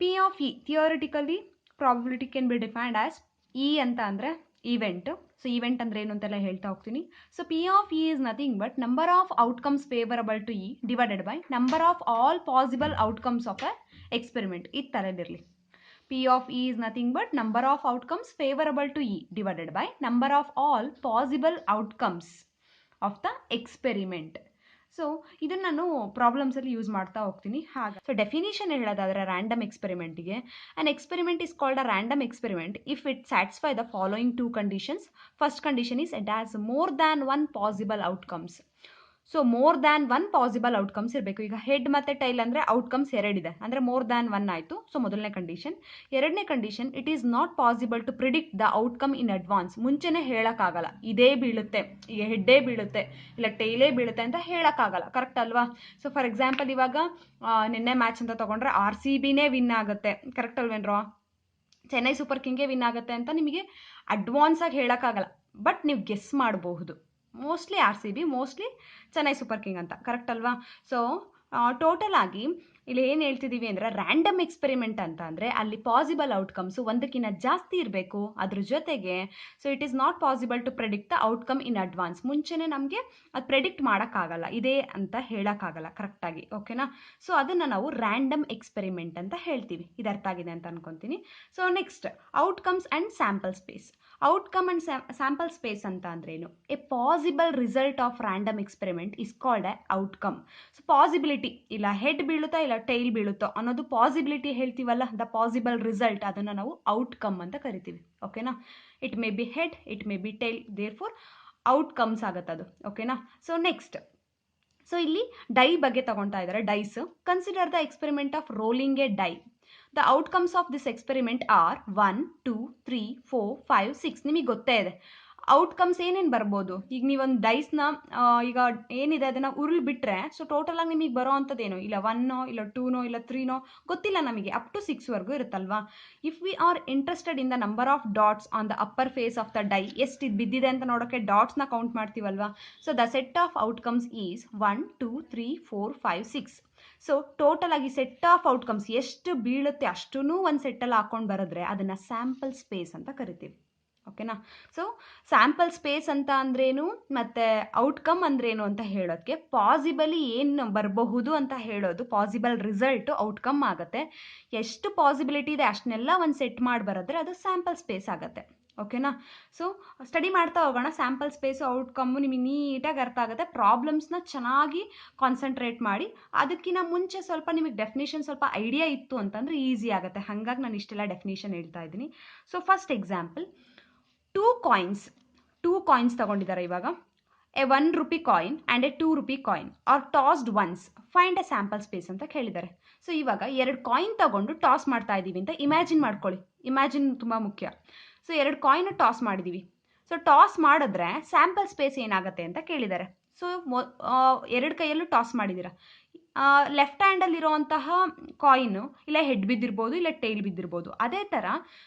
P of E, theoretically probability can be defined as E ಅಂತ ಅಂದರೆ event. So event ಅಂದರೆ ಏನು ಅಂತೆಲ್ಲ ಹೇಳ್ತಾ ಹೋಗ್ತೀನಿ. So P of E is nothing but number of outcomes favorable to E divided by number of all possible outcomes of a experiment. ಈ ಥರದಿರಲಿ. P of E is nothing but number of outcomes favorable to E divided by number of all possible outcomes of the experiment. So ಇದನ್ನು ನಾನು ಪ್ರಾಬ್ಲಮ್ಸಲ್ಲಿ use ಮಾಡ್ತಾ ಹೋಗ್ತೀನಿ. ಹಾಗೆ so definition ಹೇಳೋದಾದರೆ random ಎಕ್ಸ್ಪೆರಿಮೆಂಟಿಗೆ, an experiment is called a random experiment if it satisfy the following two conditions. First condition is it has more than one possible outcomes. So more than one possible outcomes ಇರಬೇಕು. ಈಗ head ಮತ್ತು tail ಅಂದರೆ outcomes ಎರಡಿದೆ, ಅಂದರೆ more than one ಆಯಿತು. So ಮೊದಲನೇ condition. ಎರಡನೇ condition, it is not possible to predict the outcome in advance. ಮುಂಚೆನೇ ಹೇಳೋಕ್ಕಾಗಲ್ಲ ಇದೇ ಬೀಳುತ್ತೆ, ಈಗ ಹೆಡ್ಡೇ ಬೀಳುತ್ತೆ ಇಲ್ಲ ಟೈಲೇ ಬೀಳುತ್ತೆ ಅಂತ ಹೇಳೋಕ್ಕಾಗಲ್ಲ. ಕರೆಕ್ಟ್ ಅಲ್ವಾ? ಸೊ ಫಾರ್ ಎಕ್ಸಾಂಪಲ್ ಇವಾಗ ನಿನ್ನೆ ಮ್ಯಾಚ್ ಅಂತ ತೊಗೊಂಡ್ರೆ RCBನೇ ವಿನ್ ಆಗುತ್ತೆ, ಕರೆಕ್ಟ್ ಅಲ್ವೇನ್ರೋ? ಚೆನ್ನೈ ಸೂಪರ್ ಕಿಂಗೇ ವಿನ್ ಆಗುತ್ತೆ ಅಂತ ನಿಮಗೆ ಅಡ್ವಾನ್ಸಾಗಿ ಹೇಳೋಕ್ಕಾಗಲ್ಲ, ಬಟ್ ನೀವು ಗೆಸ್ ಮಾಡಬಹುದು. Mostly RCB, mostly Chennai super king ಅಂತ, ಕರೆಕ್ಟ್ ಅಲ್ವಾ? ಸೊ ಟೋಟಲ್ ಆಗಿ ಇಲ್ಲಿ ಏನು ಹೇಳ್ತಿದ್ದೀವಿ ಅಂದರೆ ರ್ಯಾಂಡಮ್ ಎಕ್ಸ್ಪೆರಿಮೆಂಟ್ ಅಂತ ಅಂದರೆ ಅಲ್ಲಿ ಪಾಸಿಬಲ್ ಔಟ್ಕಮ್ಸು ಒಂದಕ್ಕಿಂತ ಜಾಸ್ತಿ ಇರಬೇಕು. ಅದ್ರ ಜೊತೆಗೆ so it is not possible to predict the outcome in advance. ಮುಂಚೆನೇ ನಮಗೆ ಅದು ಪ್ರೆಡಿಕ್ಟ್ ಮಾಡೋಕ್ಕಾಗಲ್ಲ, ಇದೇ ಅಂತ ಹೇಳೋಕ್ಕಾಗಲ್ಲ ಕರೆಕ್ಟಾಗಿ. ಓಕೆನಾ? ಸೊ ಅದನ್ನು ನಾವು ರ್ಯಾಂಡಮ್ ಎಕ್ಸ್ಪೆರಿಮೆಂಟ್ ಅಂತ ಹೇಳ್ತೀವಿ. ಇದು ಅರ್ಥ ಆಗಿದೆ ಅಂತ ಅನ್ಕೊತೀನಿ. So next, outcomes and sample space. Outcome and sample space ಅಂತ ಅಂದ್ರೇನು? A possible result of random experiment is called A outcome. So possibility, ಇಲ್ಲ ಹೆಡ್ ಬೀಳುತ್ತಾ ಇಲ್ಲ ಟೈಲ್ ಬೀಳುತ್ತೋ ಅನ್ನೋದು ಪಾಸಿಬಿಲಿಟಿ ಹೇಳ್ತೀವಲ್ಲ, ದ ಪಾಸಿಬಲ್ ರಿಸಲ್ಟ್, ಅದನ್ನು ನಾವು ಔಟ್ಕಮ್ ಅಂತ ಕರಿತೀವಿ. ಓಕೆನಾ? It may be head, it may be tail, there four outcomes ಆಗುತ್ತೆ ಅದು. ಓಕೆನಾ? ಸೊ ನೆಕ್ಸ್ಟ್, ಸೊ ಇಲ್ಲಿ ಡೈ ಬಗ್ಗೆ ತಗೊಳ್ತಾ ಇದ್ದಾರೆ. Dice. Consider the experiment of rolling a die. The outcomes of this experiment are 1, 2, 3, 4, 5, 6. ನಿಮಗೆ ಗೊತ್ತೇ ಇದೆ ಔಟ್ಕಮ್ಸ್ ಏನೇನು ಬರ್ಬೋದು. ಈಗ ನೀವೊಂದು ಡೈಸ್ನ ಈಗ ಏನಿದೆ ಅದನ್ನು ಉರುಳು ಬಿಟ್ಟರೆ ಸೊ ಟೋಟಲಾಗಿ ನಿಮಗೆ ಬರೋ ಅಂಥದ್ದೇನು ಇಲ್ಲ 1ನೋ ಇಲ್ಲ 2ನೋ ಇಲ್ಲ 3ನೋ ಗೊತ್ತಿಲ್ಲ ನಮಗೆ, ಅಪ್ ಟು 6ವರೆಗೂ ಇರುತ್ತಲ್ವಾ. If we are interested in the number of dots on the upper face of the die, ಎಷ್ಟು ಇದು ಬಿದ್ದಿದೆ ಅಂತ ನೋಡೋಕ್ಕೆ ಡಾಟ್ಸ್ನ ಕೌಂಟ್ ಮಾಡ್ತೀವಲ್ವಾ. So the set of outcomes is 1, 2, 3, 4, 5, 6. So total ಆಗಿ ಸೆಟ್ ಆಫ್ ಔಟ್ಕಮ್ಸ್ ಎಷ್ಟು ಬೀಳುತ್ತೆ ಅಷ್ಟೂ ಒಂದು ಸೆಟ್ಟಲ್ಲಿ ಹಾಕೊಂಡು ಬರೆದ್ರೆ ಅದನ್ನು ಸ್ಯಾಂಪಲ್ ಸ್ಪೇಸ್ ಅಂತ ಕರಿತೀವಿ. ಓಕೆನಾ? ಸೊ ಸ್ಯಾಂಪಲ್ ಸ್ಪೇಸ್ ಅಂತ ಅಂದ್ರೇನು ಮತ್ತು ಔಟ್ಕಮ್ ಅಂದ್ರೇನು ಅಂತ ಹೇಳೋದಕ್ಕೆ ಪಾಸಿಬಲಿ ಏನು ಬರಬಹುದು ಅಂತ ಹೇಳೋದು, ಪಾಸಿಬಲ್ ರಿಸಲ್ಟು ಔಟ್ಕಮ್ ಆಗುತ್ತೆ. ಎಷ್ಟು ಪಾಸಿಬಿಲಿಟಿ ಇದೆ ಅಷ್ಟನ್ನೆಲ್ಲ ಒಂದು ಸೆಟ್ ಮಾಡಿ ಬರೆದ್ರೆ ಅದು ಸ್ಯಾಂಪಲ್ ಸ್ಪೇಸ್ ಆಗುತ್ತೆ. ಓಕೆನಾ? ಸೊ ಸ್ಟಡಿ ಮಾಡ್ತಾ ಹೋಗೋಣ. ಸ್ಯಾಂಪಲ್ ಸ್ಪೇಸು ಔಟ್ಕಮ್ಮು ನಿಮಗೆ ನೀಟಾಗಿ ಅರ್ಥ ಆಗುತ್ತೆ. ಪ್ರಾಬ್ಲಮ್ಸ್ನ ಚೆನ್ನಾಗಿ ಕಾನ್ಸಂಟ್ರೇಟ್ ಮಾಡಿ. ಅದಕ್ಕಿಂತ ಮುಂಚೆ ಸ್ವಲ್ಪ ನಿಮಗೆ ಡೆಫಿನೇಷನ್ ಸ್ವಲ್ಪ ಐಡಿಯಾ ಇತ್ತು ಅಂತಂದರೆ ಈಸಿ ಆಗುತ್ತೆ. ಹಾಗಾಗಿ ನಾನು ಇಷ್ಟೆಲ್ಲ ಡೆಫಿನೇಷನ್ ಹೇಳ್ತಾ ಇದ್ದೀನಿ. So first example, two coins ತಗೊಂಡಿದ್ದಾರೆ. ಇವಾಗ a 1 rupee coin and a 2 rupee coin are tossed once, find a sample space ಅಂತ ಕೇಳಿದ್ದಾರೆ. ಸೊ ಇವಾಗ 2 ಕಾಯಿನ್ ತಗೊಂಡು ಟಾಸ್ ಮಾಡ್ತಾ ಇದ್ದೀವಿ ಅಂತ ಇಮ್ಯಾಜಿನ್ ಮಾಡ್ಕೊಳ್ಳಿ. ಇಮ್ಯಾಜಿನ್ ತುಂಬ ಮುಖ್ಯ. ಸೊ 2 ಕಾಯಿನ್ ಟಾಸ್ ಮಾಡಿದ್ದೀವಿ. ಸೊ ಟಾಸ್ ಮಾಡಿದ್ರೆ ಸ್ಯಾಂಪಲ್ ಸ್ಪೇಸ್ ಏನಾಗುತ್ತೆ ಅಂತ ಕೇಳಿದ್ದಾರೆ. ಸೊ 2 ಕೈಯಲ್ಲೂ ಟಾಸ್ ಮಾಡಿದ್ದೀರಾ. ಲೆಫ್ಟ್ ಹ್ಯಾಂಡಲ್ಲಿರುವಂತಹ ಕಾಯಿನು ಇಲ್ಲ ಹೆಡ್ ಬಿದ್ದಿರ್ಬೋದು ಇಲ್ಲ ಟೈಲ್ ಬಿದ್ದಿರ್ಬೋದು. ಅದೇ ಥರ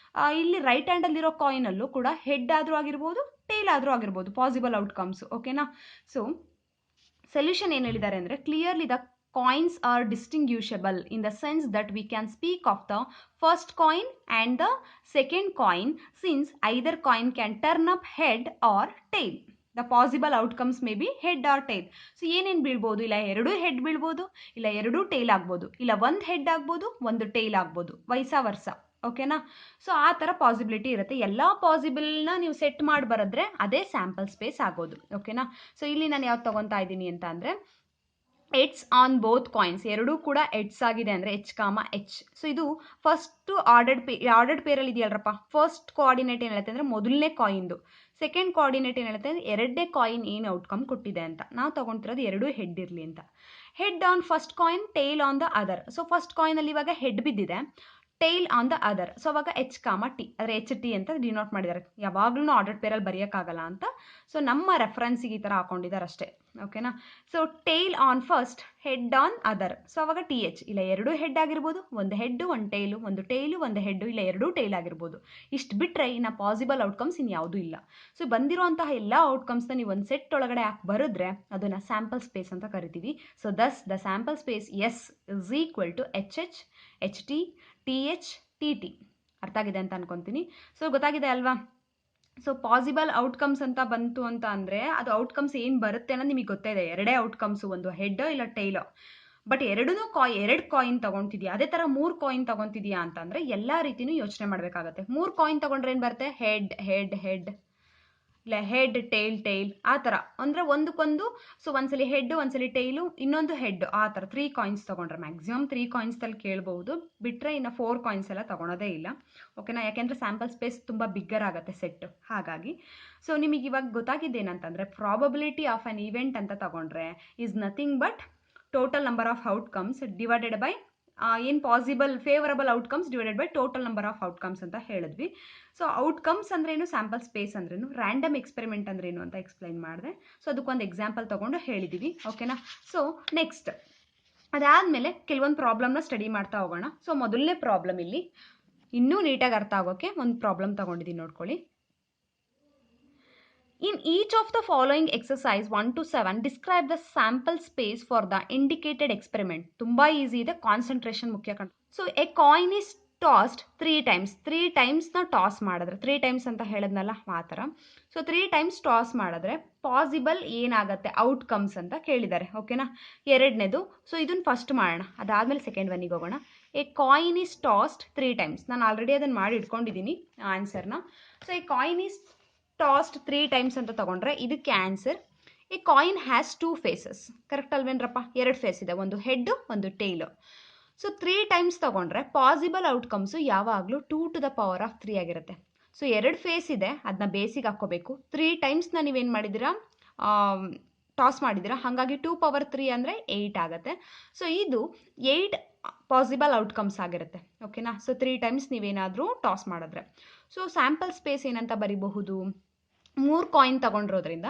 ಇಲ್ಲಿ ರೈಟ್ ಹ್ಯಾಂಡಲ್ಲಿರೋ ಕಾಯಿನಲ್ಲೂ ಕೂಡ ಹೆಡ್ ಆದರೂ ಆಗಿರ್ಬೋದು ಟೈಲ್ ಆದರೂ ಆಗಿರ್ಬೋದು, ಪಾಸಿಬಲ್ ಔಟ್ಕಮ್ಸು. ಓಕೆನಾ? ಸೊ ಸೊಲ್ಯೂಷನ್ ಏನು ಹೇಳಿದ್ದಾರೆ ಅಂದರೆ, clearly the coins are distinguishable in the sense that we can speak of the first coin and the second coin, since either coin can turn up head or tail. The possible outcomes may be head or tail. So ಏನೇನು ಬೀಳ್ಬೋದು? ಇಲ್ಲ 2 head ಬೀಳ್ಬೋದು, ಇಲ್ಲ 2 tail ಆಗ್ಬೋದು, ಇಲ್ಲ 1 head ಆಗ್ಬೋದು 1 tail ಆಗ್ಬೋದು, Visa ವರ್ಸ. ಓಕೆನಾ? So ಆ ಥರ ಪಾಸಿಬಿಲಿಟಿ ಇರುತ್ತೆ. ಎಲ್ಲ ಪಾಸಿಬಲ್ನ ನೀವು ಸೆಟ್ ಮಾಡಿ ಬರೆದ್ರೆ ಅದೇ ಸ್ಯಾಂಪಲ್ ಸ್ಪೇಸ್ ಆಗೋದು. ಓಕೆನಾ? ಸೊ ಇಲ್ಲಿ ನಾನು ಯಾವ್ದು ತೊಗೊತಾ ಇದ್ದೀನಿ ಅಂತ ಅಂದರೆ, ಎಡ್ಸ್ ಆನ್ ಬೋತ್ ಕಾಯಿನ್ಸ್, ಎರಡೂ ಕೂಡ ಎಡ್ಸ್ ಆಗಿದೆ ಅಂದರೆ H, ಸೊ ಇದು ಫಸ್ಟು ಆರ್ಡರ್ಡ್ ಪೇರಲ್ಲಿ ಇದೆಯಲ್ರಪ್ಪ. ಫಸ್ಟ್ ಕೋಆರ್ಡಿನೇಟ್ ಏನು ಹೇಳುತ್ತೆ ಅಂದರೆ ಮೊದಲನೇ ಕಾಯಿನ್ದು, ಸೆಕೆಂಡ್ ಕೋಆರ್ಡಿನೇಟ್ ಏನು ಹೇಳುತ್ತೆ ಅಂದರೆ ಎರಡನೇ ಕಾಯಿನ್ ಏನು ಔಟ್ಕಮ್ ಕೊಟ್ಟಿದೆ ಅಂತ. ನಾವು ತೊಗೊತಿರೋದು 2 ಹೆಡ್ ಇರಲಿ ಅಂತ. Head on first coin, tail on the other. So first ಕಾಯಿನಲ್ಲಿ ಇವಾಗ ಹೆಡ್ ಬಿದ್ದಿದೆ, tail on the other. So ಅವಾಗ H, T, ಅಂದರೆ HT ಅಂತ ಡಿನೋಟ್ ಮಾಡಿದ್ದಾರೆ. ಯಾವಾಗಲೂ ಆರ್ಡರ್ಡ್ ಪೇರಲ್ಲಿ ಬರೆಯೋಕ್ಕಾಗಲ್ಲ ಅಂತ. ಸೊ ನಮ್ಮ ರೆಫರೆನ್ಸಿಗೆ ಈ ಥರ ಹಾಕೊಂಡಿದ್ದಾರೆ ಅಷ್ಟೇ. ಓಕೆನಾ. So tail on first, head on other. So ಅವಾಗ ಟಿ ಎಚ್, ಇಲ್ಲ ಎರಡು ಹೆಡ್ ಆಗಿರ್ಬೋದು, ಒಂದು ಹೆಡ್ಡು ಒಂದು ಟೇಲು, ಒಂದು ಟೇಲು ಒಂದು ಹೆಡ್ಡು, ಇಲ್ಲ ಎರಡೂ ಟೇಲ್ ಆಗಿರ್ಬೋದು. ಇಷ್ಟು ಬಿಟ್ಟರೆ ಇನ್ನು ಪಾಸಿಬಲ್ ಔಟ್ಕಮ್ಸ್ ಇನ್ಯಾವುದೂ ಇಲ್ಲ. ಸೊ ಬಂದಿರುವಂತಹ ಎಲ್ಲ ಔಟ್ಕಮ್ಸ್ನ ನೀವು ಒಂದು ಸೆಟ್ ಒಳಗಡೆ ಹಾಕಿ ಬರೆದ್ರೆ ಅದನ್ನು ಸ್ಯಾಂಪಲ್ ಸ್ಪೇಸ್ ಅಂತ ಕರಿತೀವಿ. So thus the sample space S is equal to H H, H T, T H, T T. ಅರ್ಥ ಆಗಿದೆ ಅಂತ ಅನ್ಕೊತೀನಿ. ಸೊ ಗೊತ್ತಾಗಿದೆ ಅಲ್ವಾ. ಸೊ ಪಾಸಿಬಲ್ ಔಟ್ಕಮ್ಸ್ ಅಂತ ಬಂತು ಅಂತ ಅಂದರೆ ಅದು ಔಟ್ಕಮ್ಸ್ ಏನು ಬರುತ್ತೆ ಅನ್ನೋದು ನಿಮಗೆ ಗೊತ್ತಿದೆ. ಎರಡೇ ಔಟ್ಕಮ್ಸು, ಒಂದು ಹೆಡ್ಡೋ ಇಲ್ಲ ಟೈಲೋ. ಬಟ್ ಎರಡು ಕಾಯಿನ್ ತೊಗೊತಿದ್ಯಾ, ಅದೇ ಥರ 3 ಕಾಯಿನ್ ತೊಗೊತಿದ್ಯಾ ಅಂತಂದರೆ ಎಲ್ಲ ರೀತಿಯೂ ಯೋಚನೆ ಮಾಡಬೇಕಾಗತ್ತೆ. 3 ಕಾಯಿನ್ ತೊಗೊಂಡ್ರೆ ಏನು ಬರುತ್ತೆ, ಹೆಡ್ ಹೆಡ್ ಹೆಡ್, ಇಲ್ಲ ಹೆಡ್ ಟೈಲ್ ಟೈಲ್, ಆ ಥರ. ಅಂದರೆ ಒಂದಕ್ಕೊಂದು. ಸೊ ಒಂದ್ಸಲಿ ಹೆಡ್, ಒಂದ್ಸಲಿ ಟೈಲು, ಇನ್ನೊಂದು ಹೆಡ್, ಆ ಥರ 3 ಕಾಯಿನ್ಸ್ ತೊಗೊಂಡ್ರೆ ಮ್ಯಾಕ್ಸಿಮಮ್ 3 ಕಾಯಿನ್ಸಲ್ಲಿ ಕೇಳ್ಬೋದು. ಬಿಟ್ಟರೆ ಇನ್ನು 4 ಕಾಯಿನ್ಸ್ ಎಲ್ಲ ತೊಗೊಳೋದೇ ಇಲ್ಲ. ಓಕೆನಾ. ಯಾಕೆಂದರೆ ಸ್ಯಾಂಪಲ್ ಸ್ಪೇಸ್ ತುಂಬ ಬಿಗ್ಗರ್ ಆಗುತ್ತೆ ಸೆಟ್, ಹಾಗಾಗಿ. ಸೊ ನಿಮಗೆ ಇವಾಗ ಗೊತ್ತಾಗಿದ್ದೇನಂತಂದರೆ ಪ್ರಾಬಬಿಲಿಟಿ ಆಫ್ ಅನ್ ಈವೆಂಟ್ ಅಂತ ತಗೊಂಡ್ರೆ is nothing but total number of outcomes divided by ಏನು possible favourable outcomes divided by total number of outcomes ಅಂತ ಹೇಳಿದ್ವಿ. ಸೊ ಔಟ್ಕಮ್ಸ್ ಅಂದ್ರೇನು, ಸ್ಯಾಂಪಲ್ ಸ್ಪೇಸ್ ಅಂದ್ರೇನು, ರ್ಯಾಂಡಮ್ ಎಕ್ಸ್ಪೆರಿಮೆಂಟ್ ಅಂದ್ರೇನು ಅಂತ ಎಕ್ಸ್ಪ್ಲೈನ್ ಮಾಡಿದೆ. ಸೊ ಅದಕ್ಕೊಂದು ಎಕ್ಸಾಂಪಲ್ ತೊಗೊಂಡು ಹೇಳಿದ್ದೀವಿ. ಓಕೆನಾ. ಸೊ ನೆಕ್ಸ್ಟ್ ಅದಾದಮೇಲೆ ಕೆಲವೊಂದು ಪ್ರಾಬ್ಲಮ್ನ ಸ್ಟಡಿ ಮಾಡ್ತಾ ಹೋಗೋಣ. ಸೊ ಮೊದಲನೇ ಪ್ರಾಬ್ಲಮ್ ಇಲ್ಲಿ ಇನ್ನೂ ನೀಟಾಗಿ ಅರ್ಥ ಆಗೋಕ್ಕೆ ಒಂದು ಪ್ರಾಬ್ಲಮ್ ತೊಗೊಂಡಿದ್ದೀನಿ, ನೋಡ್ಕೊಳ್ಳಿ. In each of the following exercise 1 to 7, describe the sample space for the indicated experiment. ತುಂಬಾ ಈಸಿ ಇದೆ, ಕಾನ್ಸಂಟ್ರೇಷನ್ ಮುಖ್ಯ ಕಣ. So a coin is tossed 3 times. 3 ಟೈಮ್ಸ್ನ ಟಾಸ್ ಮಾಡಿದ್ರೆ, 3 ಟೈಮ್ಸ್ ಅಂತ ಹೇಳಿದ್ನಲ್ಲ ಆ ಥರ. ಸೊ 3 ಟೈಮ್ಸ್ ಟಾಸ್ ಮಾಡಿದ್ರೆ ಪಾಸಿಬಲ್ ಏನಾಗುತ್ತೆ ಔಟ್ಕಮ್ಸ್ ಅಂತ ಕೇಳಿದ್ದಾರೆ. ಓಕೆನಾ. ಎರಡನೇದು, ಸೊ ಇದನ್ನು ಫಸ್ಟ್ ಮಾಡೋಣ, ಅದಾದಮೇಲೆ ಸೆಕೆಂಡ್ ಒನ್ನಿಗೆ ಹೋಗೋಣ. A coin is tossed 3 times. ನಾನು ಆಲ್ರೆಡಿ ಅದನ್ನು ಮಾಡಿ ಇಟ್ಕೊಂಡಿದ್ದೀನಿ ಆನ್ಸರ್ನ. So a coin is tossed 3 times ಅಂತ ತಗೊಂಡ್ರೆ ಇದಕ್ಕೆ answer a coin has 2 faces. Correct ಅಲ್ವೇನ್ರಪ್ಪ. 2 ಫೇಸ್ ಇದೆ, ಒಂದು ಹೆಡ್ ಒಂದು ಟೇಲು. ಸೊ 3 ಟೈಮ್ಸ್ ತಗೊಂಡ್ರೆ ಪಾಸಿಬಲ್ ಔಟ್ಕಮ್ಸು ಯಾವಾಗಲೂ 2 to the power of 3 ಆಗಿರುತ್ತೆ. ಸೊ 2 ಫೇಸ್ ಇದೆ, ಅದನ್ನ ಬೇಸಿಗೆ ಹಾಕ್ಕೋಬೇಕು. 3 ಟೈಮ್ಸ್ನ ನೀವೇನು ಮಾಡಿದ್ದೀರಾ, ಟಾಸ್ ಮಾಡಿದ್ದೀರಾ, ಹಾಗಾಗಿ 2 power 3 ಅಂದರೆ 8 ಆಗುತ್ತೆ. ಸೊ ಇದು 8 ಪಾಸಿಬಲ್ ಔಟ್ಕಮ್ಸ್ ಆಗಿರುತ್ತೆ. ಓಕೆನಾ. ಸೊ 3 ಟೈಮ್ಸ್ ನೀವೇನಾದರೂ ಟಾಸ್ ಮಾಡಿದ್ರೆ. ಸೊ ಸ್ಯಾಂಪಲ್ ಸ್ಪೇಸ್ ಏನಂತ ಬರೀಬಹುದು, 3 ಕಾಯಿನ್ ತಗೊಂಡಿರೋದ್ರಿಂದ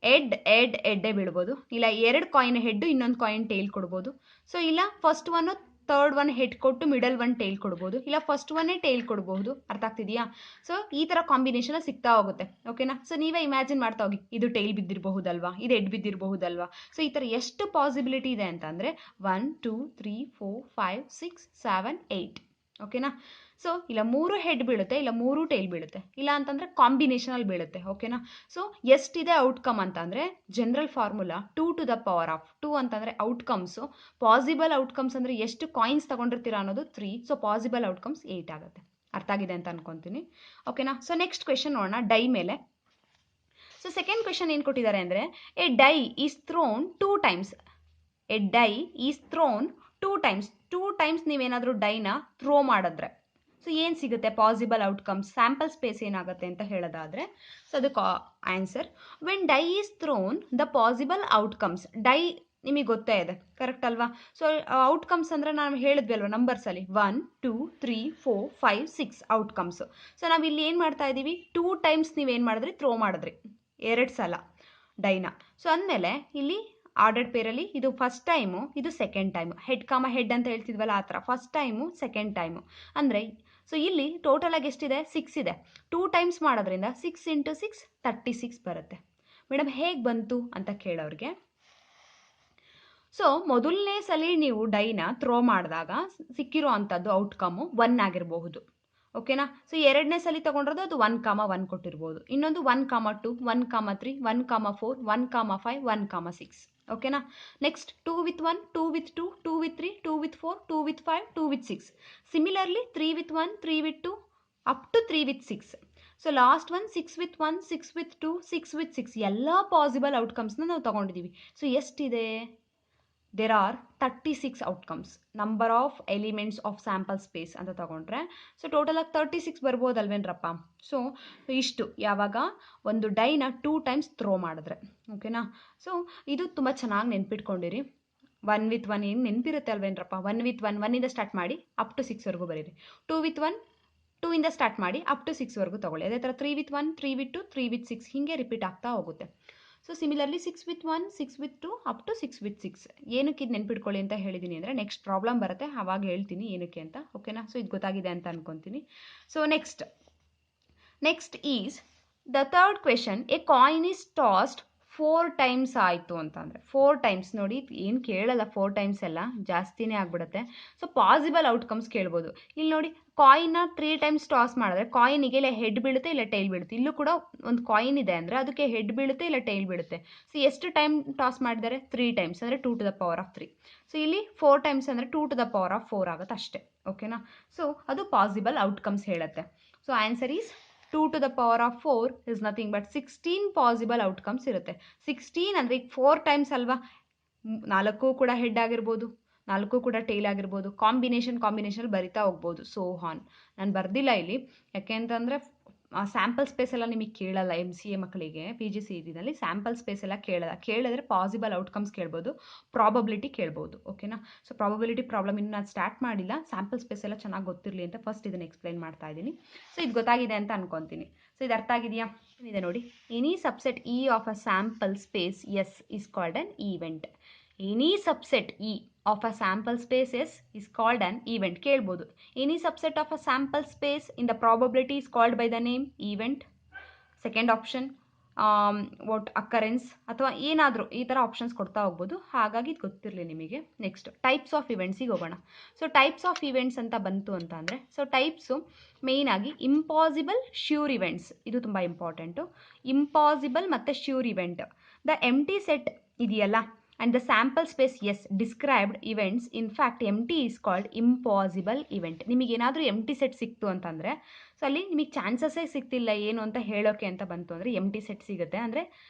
ಎಡ್ಡೇ ಬೀಳ್ಬೋದು, ಇಲ್ಲ 2 ಕಾಯಿನ್ ಹೆಡ್, ಇನ್ನೊಂದು ಕಾಯಿನ್ ಟೇಲ್ ಕೊಡ್ಬೋದು. ಸೊ ಇಲ್ಲ first one third one head ಕೊಟ್ಟು ಮಿಡಲ್ ಒನ್ ಟೇಲ್ ಕೊಡ್ಬೋದು, ಇಲ್ಲ ಫಸ್ಟ್ ಒನ್ನೇ ಟೇಲ್ ಕೊಡ್ಬೋದು. ಅರ್ಥ ಆಗ್ತಿದೆಯಾ. ಸೊ ಈ ಥರ ಕಾಂಬಿನೇಷನ್ ಸಿಗ್ತಾ ಹೋಗುತ್ತೆ. ಓಕೆನಾ. ಸೊ ನೀವೇ ಇಮ್ಯಾಜಿನ್ ಮಾಡ್ತಾ ಹೋಗಿ, ಇದು ಟೇಲ್ ಬಿದ್ದಿರಬಹುದಲ್ವಾ, ಇದು ಹೆಡ್ ಬಿದ್ದಿರಬಹುದಲ್ವಾ. ಸೊ ಈ ಥರ ಎಷ್ಟು ಪಾಸಿಬಿಲಿಟಿ ಇದೆ ಅಂತಂದರೆ 1 2 3 4 5 6 7 8. ಓಕೆನಾ. ಸೊ ಇಲ್ಲ 3 ಹೆಡ್ ಬೀಳುತ್ತೆ, ಇಲ್ಲ 3 ಟೇಲ್ ಬೀಳುತ್ತೆ, ಇಲ್ಲ ಅಂತಂದರೆ ಕಾಂಬಿನೇಷನಲ್ಲಿ ಬೀಳುತ್ತೆ. ಓಕೆನಾ. ಸೊ ಎಷ್ಟಿದೆ ಔಟ್ಕಮ್ ಅಂತಂದರೆ general formula 2 to the power of 2 ಅಂತಂದರೆ ಔಟ್ಕಮ್ಸು. ಪಾಸಿಬಲ್ ಔಟ್ಕಮ್ಸ್ ಅಂದರೆ ಎಷ್ಟು ಕಾಯಿನ್ಸ್ ತೊಗೊಂಡಿರ್ತೀರಾ ಅನ್ನೋದು 3. ಸೊ ಪಾಸಿಬಲ್ ಔಟ್ಕಮ್ಸ್ 8 ಆಗುತ್ತೆ. ಅರ್ಥ ಆಗಿದೆ ಅಂತ ಅನ್ಕೊತೀನಿ. ಓಕೆನಾ. ಸೊ ನೆಕ್ಸ್ಟ್ ಕ್ವೆಶನ್ ನೋಡೋಣ ಡೈ ಮೇಲೆ. ಸೊ ಸೆಕೆಂಡ್ ಕ್ವೆಶನ್ ಏನು ಕೊಟ್ಟಿದ್ದಾರೆ ಅಂದರೆ a die is thrown 2 times. A die is thrown 2 times. 2 times ನೀವೇನಾದರೂ ಡೈನ ಥ್ರೋ ಮಾಡಿದ್ರೆ ಸೊ ಏನು ಸಿಗುತ್ತೆ ಪಾಸಿಬಲ್ ಔಟ್ಕಮ್ಸ್, ಸ್ಯಾಂಪಲ್ ಸ್ಪೇಸ್ ಏನಾಗುತ್ತೆ ಅಂತ ಹೇಳೋದಾದರೆ. ಸೊ ಅದಕ್ಕೆ answer when die is thrown the possible outcomes. Die ನಿಮಗೆ ಗೊತ್ತೇ ಇದೆ, ಕರೆಕ್ಟ್ ಅಲ್ವಾ. ಸೊ ಔಟ್ಕಮ್ಸ್ ಅಂದರೆ ನಾವು ಹೇಳಿದ್ವಿ ಅಲ್ವಾ ನಂಬರ್ಸಲ್ಲಿ 1 2 3 4 5 6 ಔಟ್ಕಮ್ಸು. ಸೊ ನಾವು ಇಲ್ಲಿ ಏನು ಮಾಡ್ತಾ ಇದ್ದೀವಿ, 2 ಟೈಮ್ಸ್ ನೀವೇನು ಮಾಡಿದ್ರಿ, ಥ್ರೋ ಮಾಡಿದ್ರಿ 2 ಸಲ ಡೈನ. ಸೊ ಅಂದಮೇಲೆ ಇಲ್ಲಿ ಆರ್ಡರ್ಡ್ ಪೇರಲ್ಲಿ ಇದು ಫಸ್ಟ್ ಟೈಮು, ಇದು ಸೆಕೆಂಡ್ ಟೈಮು. ಹೆಡ್ ಹೆಡ್ ಅಂತ ಹೇಳ್ತಿದ್ವಲ್ಲ ಆ ಥರ ಫಸ್ಟ್ ಟೈಮು ಸೆಕೆಂಡ್ ಟೈಮು ಅಂದರೆ. ಸೊ ಇಲ್ಲಿ ಟೋಟಲಾಗಿ ಎಷ್ಟಿದೆ, 6 ಇದೆ. 2 ಟೈಮ್ಸ್ ಮಾಡೋದ್ರಿಂದ 6 × 6 36 ಬರುತ್ತೆ. ಮೇಡಮ್ ಹೇಗೆ ಬಂತು ಅಂತ ಕೇಳೋರಿಗೆ, ಸೊ ಮೊದಲನೇ ಸಲ ನೀವು ಡೈನ ಥ್ರೋ ಮಾಡಿದಾಗ ಸಿಕ್ಕಿರೋ ಅಂಥದ್ದು ಔಟ್ಕಮ್ಮು 1 ಆಗಿರಬಹುದು. ಓಕೆನಾ. ಸೊ ಎರಡನೇ ಸಲ ತೊಗೊಂಡಿರೋದು ಅದು 1, 1 ಕೊಟ್ಟಿರ್ಬೋದು. ಇನ್ನೊಂದು 1, 2 1, 3 1, 4 1, 5 1, 6. ಓಕೆನಾ. Next 2 with 1 2 with 2 2 with 3 2 with 4 2 with 5 2 with 6. Similarly 3 with 1 3 with 2 up to 3 with 6. So last one 6 with 1 6 with 2 6 with 6. ಎಲ್ಲ ಪಾಸಿಬಲ್ ಔಟ್ಕಮ್ಸ್ನ ನಾವು ತೊಗೊಂಡಿದ್ದೀವಿ. ಸೊ ಎಷ್ಟಿದೆ, there are 36 outcomes. Number of elements of sample space ಅಂತ ತಗೊಂಡ್ರೆ ಸೊ ಟೋಟಲಾಗಿ 36 ಬರ್ಬೋದಲ್ವೇನ್ರಪ್ಪ. ಸೊ ಇಷ್ಟು ಯಾವಾಗ ಒಂದು ಡೈನ 2 times throw ಮಾಡಿದ್ರೆ. ಓಕೆನಾ. ಸೊ ಇದು ತುಂಬ ಚೆನ್ನಾಗಿ ನೆನ್ಪಿಟ್ಕೊಂಡಿರಿ. 1 with 1 ಏನು ನೆನಪಿರುತ್ತೆ ಅಲ್ವೇನ್ರಪ್ಪ. 1 with 1 1ಇಂದ ಸ್ಟಾರ್ಟ್ ಮಾಡಿ ಅಪ್ ಟು 6ವರೆಗೂ ಬರೀರಿ. 2 with 1 2ಇಂದ ಸ್ಟಾರ್ಟ್ ಮಾಡಿ ಅಪ್ ಟು 6ವರೆಗೂ ತೊಗೊಳ್ಳಿ. ಅದೇ ಥರ 3 with 1 3 with 2 3 with 6 ಹೀಗೆ ರಿಪೀಟ್ ಆಗ್ತಾ ಹೋಗುತ್ತೆ. So similarly 6 with 1, 6 with 2 up to 6 with 6. ಏನಕ್ಕೆ ಇದು ನೆನ್ಪಿಟ್ಕೊಳ್ಳಿ ಅಂತ ಹೇಳಿದ್ದೀನಿ ಅಂದರೆ ನೆಕ್ಸ್ಟ್ ಪ್ರಾಬ್ಲಮ್ ಬರುತ್ತೆ, ಆವಾಗ ಹೇಳ್ತೀನಿ ಏನಕ್ಕೆ ಅಂತ. ಓಕೆನಾ? ಸೊ ಇದು ಗೊತ್ತಾಗಿದೆ ಅಂತ ಅನ್ಕೊತೀನಿ. So next is the third question, A coin is tossed 4 times ಆಯಿತು ಅಂತಂದರೆ 4 times ನೋಡಿ, ಏನು ಕೇಳಲ್ಲ 4 times ಎಲ್ಲ, ಜಾಸ್ತಿನೇ ಆಗಿಬಿಡುತ್ತೆ. ಸೊ ಪಾಸಿಬಲ್ ಔಟ್ಕಮ್ಸ್ ಕೇಳ್ಬೋದು. ಇಲ್ಲಿ ನೋಡಿ, ಕಾಯಿನ್ನ 3 times ಟಾಸ್ ಮಾಡಿದ್ರೆ ಕಾಯಿನಿಗೆ ಇಲ್ಲ ಹೆಡ್ ಬೀಳುತ್ತೆ ಇಲ್ಲ ಟೈಲ್ ಬೀಳುತ್ತೆ. ಇಲ್ಲೂ ಕೂಡ ಒಂದು ಕಾಯಿನ್ ಇದೆ ಅಂದರೆ ಅದಕ್ಕೆ ಹೆಡ್ ಬೀಳುತ್ತೆ ಇಲ್ಲ ಟೈಲ್ ಬೀಳುತ್ತೆ. ಸೊ ಎಷ್ಟು ಟೈಮ್ ಟಾಸ್ ಮಾಡಿದ್ದಾರೆ? 3 times ಅಂದರೆ 2 to the power of 3. So ಇಲ್ಲಿ 4 times ಅಂದರೆ 2 to the power of 4 ಆಗುತ್ತೆ ಅಷ್ಟೇ. ಓಕೆನಾ? ಸೊ ಅದು ಪಾಸಿಬಲ್ ಔಟ್ಕಮ್ಸ್ ಹೇಳುತ್ತೆ. So answer is 2 to the power of 4 is nothing but 16 possible outcomes ಇರುತ್ತೆ. 16 ಅಂದರೆ ಈಗ 4 times ಅಲ್ವಾ, 4 ಕೂಡ ಹೆಡ್ ಆಗಿರ್ಬೋದು, 4 ಕೂಡ ಟೇಲ್ ಆಗಿರ್ಬೋದು, ಕಾಂಬಿನೇಷನ್ ಬರಿತಾ ಹೋಗ್ಬೋದು. So on. ನಾನು ಬರ್ದಿಲ್ಲ ಇಲ್ಲಿ, ಯಾಕೆ ಅಂತಂದರೆ ಸ್ಯಾಂಪಲ್ ಸ್ಪೇಸ್ ಎಲ್ಲ ನಿಮಗೆ ಕೇಳಲ್ಲ. MCA ಮಕ್ಕಳಿಗೆ PGCETನಲ್ಲಿ ಸ್ಯಾಂಪಲ್ ಸ್ಪೇಸ್ ಎಲ್ಲ ಕೇಳಿದ್ರೆ ಪಾಸಿಬಲ್ ಔಟ್ಕಮ್ಸ್ ಕೇಳ್ಬೋದು, ಪ್ರಾಬಬಿಲಿಟಿ ಕೇಳ್ಬೋದು. ಓಕೆನಾ? ಸೊ ಪ್ರಾಬಬಿಲಿಟಿ ಪ್ರಾಬ್ಲಮ್ ಇನ್ನು ನಾನು ಸ್ಟಾರ್ಟ್ ಮಾಡಿಲ್ಲ, ಸ್ಯಾಂಪಲ್ ಸ್ಪೇಸ್ ಎಲ್ಲ ಚೆನ್ನಾಗಿ ಗೊತ್ತಿರಲಿ ಅಂತ ಫಸ್ಟ್ ಇದನ್ನು ಎಕ್ಸ್ಪ್ಲೈನ್ ಮಾಡ್ತಾ ಇದ್ದೀನಿ. ಸೊ ಇದು ಗೊತ್ತಾಗಿದೆ ಅಂತ ಅನ್ಕೊತೀನಿ. ಸೊ ಇದು ಅರ್ಥ ಆಗಿದೆಯಾ? ಇದೆ ನೋಡಿ, any subset E of a sample space S is called an event. Any subset E of a sample space S is called an event. ಕೇಳ್ಬೋದು. Any subset of a sample space in the probability is called by the name event. Second option what occurrence ಅಥವಾ ಏನಾದರೂ ಈ ಥರ options ಕೊಡ್ತಾ ಹೋಗ್ಬೋದು. ಹಾಗಾಗಿ ಇದು ಗೊತ್ತಿರಲಿ ನಿಮಗೆ. ನೆಕ್ಸ್ಟ್ ಟೈಪ್ಸ್ ಆಫ್ ಇವೆಂಟ್ಸಿಗೆ ಹೋಗೋಣ. ಸೊ ಟೈಪ್ಸ್ ಆಫ್ ಇವೆಂಟ್ಸ್ ಅಂತ ಬಂತು ಅಂತ ಅಂದರೆ, ಸೊ ಟೈಪ್ಸು ಮೇಯ್ನಾಗಿ ಇಂಪಾಸಿಬಲ್, ಶ್ಯೂರ್ ಇವೆಂಟ್ಸ್, ಇದು ತುಂಬ ಇಂಪಾರ್ಟೆಂಟು. ಇಂಪಾಸಿಬಲ್ ಮತ್ತು sure event. The empty set ಇದೆಯಲ್ಲ, and the sample space S described events, in fact empty is called impossible event. ನಿಮಗೆ ಏನಾದರೂ ಎಂಟಿ ಸೆಟ್ ಸಿಕ್ತು ಅಂತಂದರೆ, ಸೊ ಅಲ್ಲಿ ನಿಮಗೆ ಚಾನ್ಸಸ್ಸೇ ಸಿಗ್ತಿಲ್ಲ ಏನು ಅಂತ ಹೇಳೋಕ್ಕೆ ಅಂತ ಬಂತು ಅಂದರೆ ಎಂಟಿ ಸೆಟ್ ಸಿಗುತ್ತೆ ಅಂದರೆ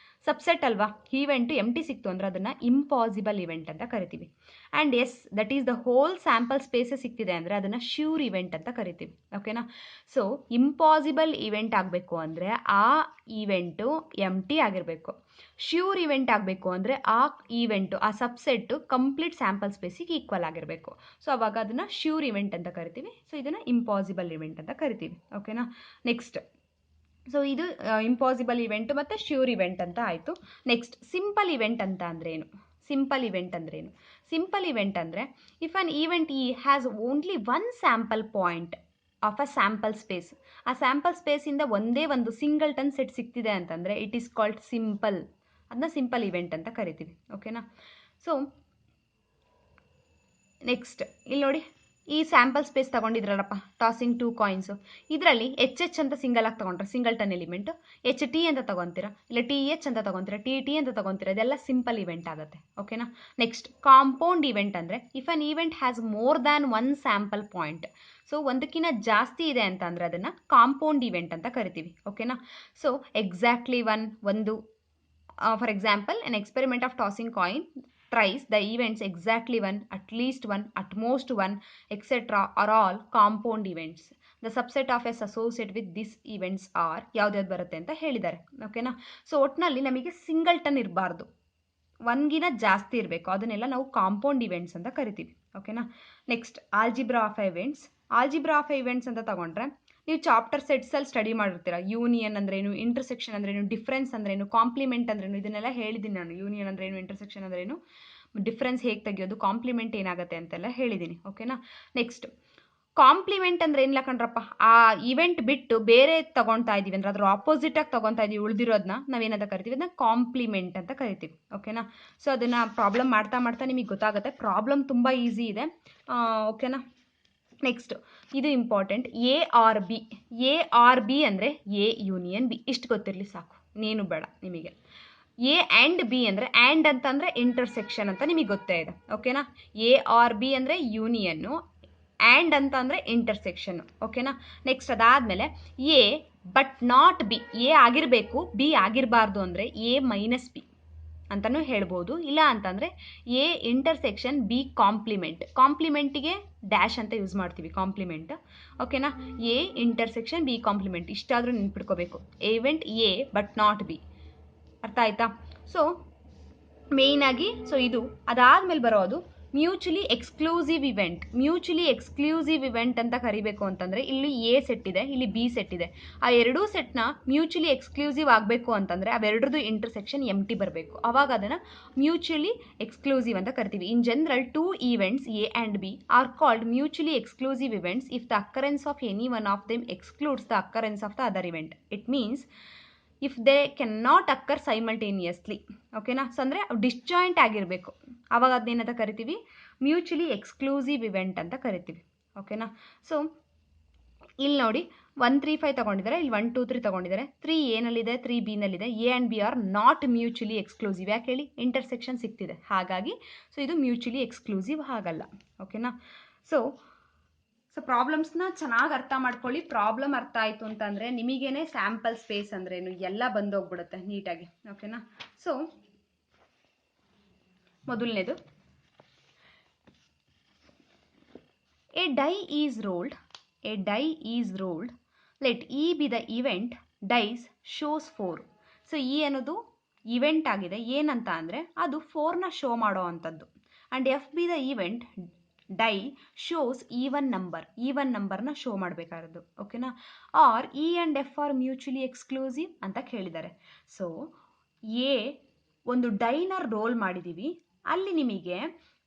ಸಬ್ಸೆಟ್ ಅಲ್ವಾ, ಈವೆಂಟು ಎಂಟಿ ಸಿಕ್ತು ಅಂದರೆ ಅದನ್ನು ಇಂಪಾಸಿಬಲ್ ಇವೆಂಟ್ ಅಂತ ಕರಿತೀವಿ. And S that is the whole sample ಸ್ಪೇಸೇ ಸಿಕ್ತಿದೆ ಅಂದರೆ ಅದನ್ನು ಶ್ಯೂರ್ ಇವೆಂಟ್ ಅಂತ ಕರಿತೀವಿ. ಓಕೆನಾ? ಸೊ ಇಂಪಾಸಿಬಲ್ ಇವೆಂಟ್ ಆಗಬೇಕು ಅಂದರೆ ಆ ಈವೆಂಟು ಎಂಟಿ ಆಗಿರಬೇಕು. ಶ್ಯೂರ್ ಇವೆಂಟ್ ಆಗಬೇಕು ಅಂದರೆ ಆ ಈವೆಂಟು, ಆ ಸಬ್ಸೆಟ್ಟು ಕಂಪ್ಲೀಟ್ ಸ್ಯಾಂಪಲ್ ಸ್ಪೇಸಿಗೆ ಈಕ್ವಲ್ ಆಗಿರಬೇಕು. ಸೊ ಅವಾಗ ಅದನ್ನು ಶ್ಯೂರ್ ಇವೆಂಟ್ ಅಂತ ಕರಿತೀವಿ. ಸೊ ಇದನ್ನು ಇಂಪಾಸಿಬಲ್ ಇವೆಂಟ್ ಅಂತ ಕರಿತೀವಿ. ಓಕೆನಾ? ನೆಕ್ಸ್ಟ್, ಸೊ ಇದು ಇಂಪಾಸಿಬಲ್ ಇವೆಂಟ್ ಮತ್ತು ಶ್ಯೂರ್ ಇವೆಂಟ್ ಅಂತ ಆಯಿತು. ನೆಕ್ಸ್ಟ್ ಸಿಂಪಲ್ ಇವೆಂಟ್ ಅಂತ ಅಂದ್ರೇನು? ಸಿಂಪಲ್ ಇವೆಂಟ್ ಅಂದ್ರೇನು? ಸಿಂಪಲ್ ಇವೆಂಟ್ ಅಂದರೆ if an event E has only one sample point of a sample space, ಆ ಸ್ಯಾಂಪಲ್ ಸ್ಪೇಸಿಂದ ಒಂದೇ ಒಂದು ಸಿಂಗಲ್ಟನ್ ಸೆಟ್ ಸಿಗ್ತಿದೆ ಅಂತಂದರೆ ಇಟ್ ಈಸ್ ಕಾಲ್ಡ್ ಸಿಂಪಲ್. ಅದನ್ನ ಸಿಂಪಲ್ ಇವೆಂಟ್ ಅಂತ ಕರಿತೀವಿ. ಓಕೆನಾ? ಸೊ ನೆಕ್ಸ್ಟ್ ಇಲ್ಲಿ ನೋಡಿ, ಈ ಸ್ಯಾಂಪಲ್ ಸ್ಪೇಸ್ ತೊಗೊಂಡಿದ್ರಲ್ಲಪ್ಪ, ಟಾಸಿಂಗ್ 2 ಕಾಯಿನ್ಸು, ಇದರಲ್ಲಿ HH ಅಂತ ಸಿಂಗಲ್ ಆಗಿ ತೊಗೊಂಡ್ರೆ ಸಿಂಗಲ್ಟನ್ ಎಲಿಮೆಂಟು, HT ಅಂತ ತೊಗೊತೀರಾ, ಇಲ್ಲ TH ಅಂತ ತೊಗೊತೀರಾ, TT ಅಂತ ತೊಗೊತೀರಾ, ಇದೆಲ್ಲ ಸಿಂಪಲ್ ಇವೆಂಟ್ ಆಗುತ್ತೆ. ಓಕೆನಾ? ನೆಕ್ಸ್ಟ್ ಕಾಂಪೌಂಡ್ ಇವೆಂಟ್ ಅಂದರೆ if an event has more than one sample point, so ಒಂದಕ್ಕಿಂತ ಜಾಸ್ತಿ ಇದೆ ಅಂತ ಅಂದರೆ ಅದನ್ನು ಕಾಂಪೌಂಡ್ ಇವೆಂಟ್ ಅಂತ ಕರಿತೀವಿ. ಓಕೆನಾ? ಸೊ ಎಕ್ಸಾಕ್ಟ್ಲಿ ಒಂದು for example an experiment of tossing coin thrice, the events exactly one, at least one, at most one, etc. are all compound events. The subset of S associated with these events are ಯಾವ್ದ್ಯಾವ್ದು ಬರುತ್ತೆ ಅಂತ ಹೇಳಿದ್ದಾರೆ. ಓಕೆನಾ? So ಒಟ್ಟಿನಲ್ಲಿ ನಮಗೆ singleton ಇರಬಾರ್ದು, ಒನ್ಗಿನ ಜಾಸ್ತಿ ಇರಬೇಕು, ಅದನ್ನೆಲ್ಲ ನಾವು ಕಾಂಪೌಂಡ್ ಇವೆಂಟ್ಸ್ ಅಂತ ಕರಿತೀವಿ. ಓಕೆನಾ? Next algebra of events. Algebra of events ಅಂತ ತಗೊಂಡ್ರೆ ನೀವು ಚಾಪ್ಟರ್ ಸೆಟ್ಸಲ್ಲಿ ಸ್ಟಡಿ ಮಾಡಿರ್ತೀರ. ಯೂನಿಯನ್ ಅಂದ್ರೇನು, ಇಂಟರ್ಸೆಕ್ಷನ್ ಅಂದ್ರೇನು, ಡಿಫ್ರೆನ್ಸ್ ಅಂದ್ರೇನು, ಕಾಂಪ್ಲಿಮೆಂಟ್ ಅಂದ್ರೇನು, ಇದನ್ನೆಲ್ಲ ಹೇಳಿದ್ದೀನಿ ನಾನು. ಯೂನಿಯನ್ ಅಂದ್ರೇನು, ಇಂಟರ್ಸೆಕ್ಷನ್ ಅಂದ್ರೇನು, ಡಿಫ್ರೆನ್ಸ್ ಹೇಗೆ ತೆಗೆಯೋದು, ಕಾಂಪ್ಲಿಮೆಂಟ್ ಏನಾಗುತ್ತೆ ಅಂತೆಲ್ಲ ಹೇಳಿದ್ದೀನಿ. ಓಕೆನಾ? ನೆಕ್ಸ್ಟ್ ಕಾಂಪ್ಲಿಮೆಂಟ್ ಅಂದರೆ ಏನಿಲ್ಲ ಕಣ್ರಪ್ಪ, ಆ ಇವೆಂಟ್ ಬಿಟ್ಟು ಬೇರೆ ತಗೊಳ್ತಾ ಇದ್ದೀವಿ ಅಂದರೆ ಅದ್ರ ಆಪೋಸಿಟಾಗಿ ತಗೊತಾ ಇದ್ದೀವಿ, ಉಳಿದಿರೋದನ್ನ ನಾವೇನಂತ ಕರಿತೀವಿ, ಅದನ್ನ ಕಾಂಪ್ಲಿಮೆಂಟ್ ಅಂತ ಕರಿತೀವಿ. ಓಕೆನಾ? ಸೊ ಅದನ್ನು ಪ್ರಾಬ್ಲಮ್ ಮಾಡ್ತಾ ಮಾಡ್ತಾ ನಿಮಗೆ ಗೊತ್ತಾಗುತ್ತೆ. ಪ್ರಾಬ್ಲಮ್ ತುಂಬ ಈಸಿ ಇದೆ. ಓಕೆನಾ? ನೆಕ್ಸ್ಟ್ ಇದು ಇಂಪಾರ್ಟೆಂಟ್, AR B ಅಂದರೆ A ಯೂನಿಯನ್ B. ಇಷ್ಟು ಗೊತ್ತಿರಲಿ ಸಾಕು, ಇನ್ನೇನು ಬೇಡ ನಿಮಗೆ. A ಆ್ಯಂಡ್ B ಅಂದರೆ ಆ್ಯಂಡ್ ಅಂತಂದರೆ ಇಂಟರ್ಸೆಕ್ಷನ್ ಅಂತ ನಿಮಗೆ ಗೊತ್ತೇ ಇದೆ. ಓಕೆನಾ? AR B ಅಂದರೆ ಯೂನಿಯನ್ನು, ಆ್ಯಂಡ್ ಅಂತ ಅಂದರೆ ಇಂಟರ್ಸೆಕ್ಷನ್ನು. ಓಕೆನಾ? ನೆಕ್ಸ್ಟ್ ಅದಾದಮೇಲೆ A but not B, A ಆಗಿರಬೇಕು B ಆಗಿರಬಾರ್ದು ಅಂದರೆ A-B ಅಂತಲೂ ಹೇಳ್ಬೋದು. ಇಲ್ಲ ಅಂತಂದರೆ A ಇಂಟರ್ಸೆಕ್ಷನ್ B ಕಾಂಪ್ಲಿಮೆಂಟ್. ಕಾಂಪ್ಲಿಮೆಂಟಿಗೆ ಡ್ಯಾಶ್ ಅಂತ ಯೂಸ್ ಮಾಡ್ತೀವಿ, ಕಾಂಪ್ಲಿಮೆಂಟ್. ಓಕೆನಾ? A ಇಂಟರ್ಸೆಕ್ಷನ್ B ಕಾಂಪ್ಲಿಮೆಂಟ್, ಇಷ್ಟಾದರೂ ನೆನ್ಪಿಟ್ಕೋಬೇಕು. Event A but not B. ಅರ್ಥ ಆಯ್ತಾ? ಸೊ ಮೇಯ್ನಾಗಿ ಸೊ ಇದು ಅದಾದಮೇಲೆ ಬರೋದು ಮ್ಯೂಚುಲಿ ಎಕ್ಸ್ಕ್ಲೂಸಿವ್ ಇವೆಂಟ್ ಅಂತ ಕರಿಬೇಕು ಅಂತಂದರೆ ಇಲ್ಲಿ ಎ ಸೆಟ್ ಇದೆ, ಇಲ್ಲಿ ಬಿ ಸೆಟ್ ಇದೆ. ಆ ಎರಡೂ ಸೆಟ್ನ ಮ್ಯೂಚುಲಿ ಎಕ್ಸ್ಕ್ಲೂಸಿವ್ ಆಗಬೇಕು ಅಂತಂದರೆ ಅವೆರಡರದ್ದು ಇಂಟರ್ಸೆಕ್ಷನ್ ಎಂಟಿ ಬರಬೇಕು. ಆವಾಗ ಅದನ್ನು ಮ್ಯೂಚುಲಿ ಎಕ್ಸ್ಕ್ಲೂಸಿವ್ ಅಂತ ಕರಿತೀವಿ. In general 2 events A and B are called mutually exclusive events if the occurrence of any one of them excludes the occurrence of the other event. It means if they can not occur simultaneously. ಓಕೆನಾ? So ಅಂದರೆ disjoint ಆಗಿರಬೇಕು, ಆವಾಗ ಅದನ್ನೇನಂತ ಕರಿತೀವಿ? Mutually exclusive event ಅಂತ ಕರಿತೀವಿ. ಓಕೆನಾ? So ಇಲ್ಲಿ ನೋಡಿ 1 3 5 ತಗೊಂಡಿದ್ದಾರೆ, ಇಲ್ಲಿ 1 2 3 ತಗೊಂಡಿದ್ದಾರೆ. 3 ಏನಲ್ಲಿದೆ, 3 ಬಿ ನಲ್ಲಿದೆ. A and B are not mutually exclusive. ಯಾಕೆ ಹೇಳಿ? ಇಂಟರ್ಸೆಕ್ಷನ್ ಸಿಗ್ತಿದೆ, ಹಾಗಾಗಿ ಸೊ ಇದು ಮ್ಯೂಚುಲಿ ಎಕ್ಸ್ಕ್ಲೂಸಿವ್ ಆಗಲ್ಲ. ಓಕೆನಾ? ಸೊ ಪ್ರಾಬ್ಲಮ್ಸ್ನ ಚೆನ್ನಾಗಿ ಅರ್ಥ ಮಾಡ್ಕೊಳ್ಳಿ. ಪ್ರಾಬ್ಲಮ್ ಅರ್ಥ ಆಯಿತು ಅಂತಂದರೆ ನಿಮಗೇನೆ ಸ್ಯಾಂಪಲ್ ಸ್ಪೇಸ್ ಅಂದ್ರೇನು ಎಲ್ಲ ಬಂದೋಗ್ಬಿಡುತ್ತೆ ನೀಟಾಗಿ. ಓಕೆನಾ? ಸೊ ಮೊದಲನೇದು, a die is rolled let E be the event dice shows 4. So E ಅನ್ನೋದು ಇವೆಂಟ್ ಆಗಿದೆ. ಏನಂತ ಅಂದರೆ ಅದು 4ನ ಶೋ ಮಾಡೋ ಅಂಥದ್ದು. And F be the event die shows even ನಂಬರ್ನ ಶೋ ಮಾಡಬೇಕಾಗಿರೋದು. ಓಕೆನಾ? Are E and F are mutually exclusive ಅಂತ ಕೇಳಿದ್ದಾರೆ. ಸೊ ಎ ಒಂದು ಡೈನ ರೋಲ್ ಮಾಡಿದ್ದೀವಿ, ಅಲ್ಲಿ ನಿಮಗೆ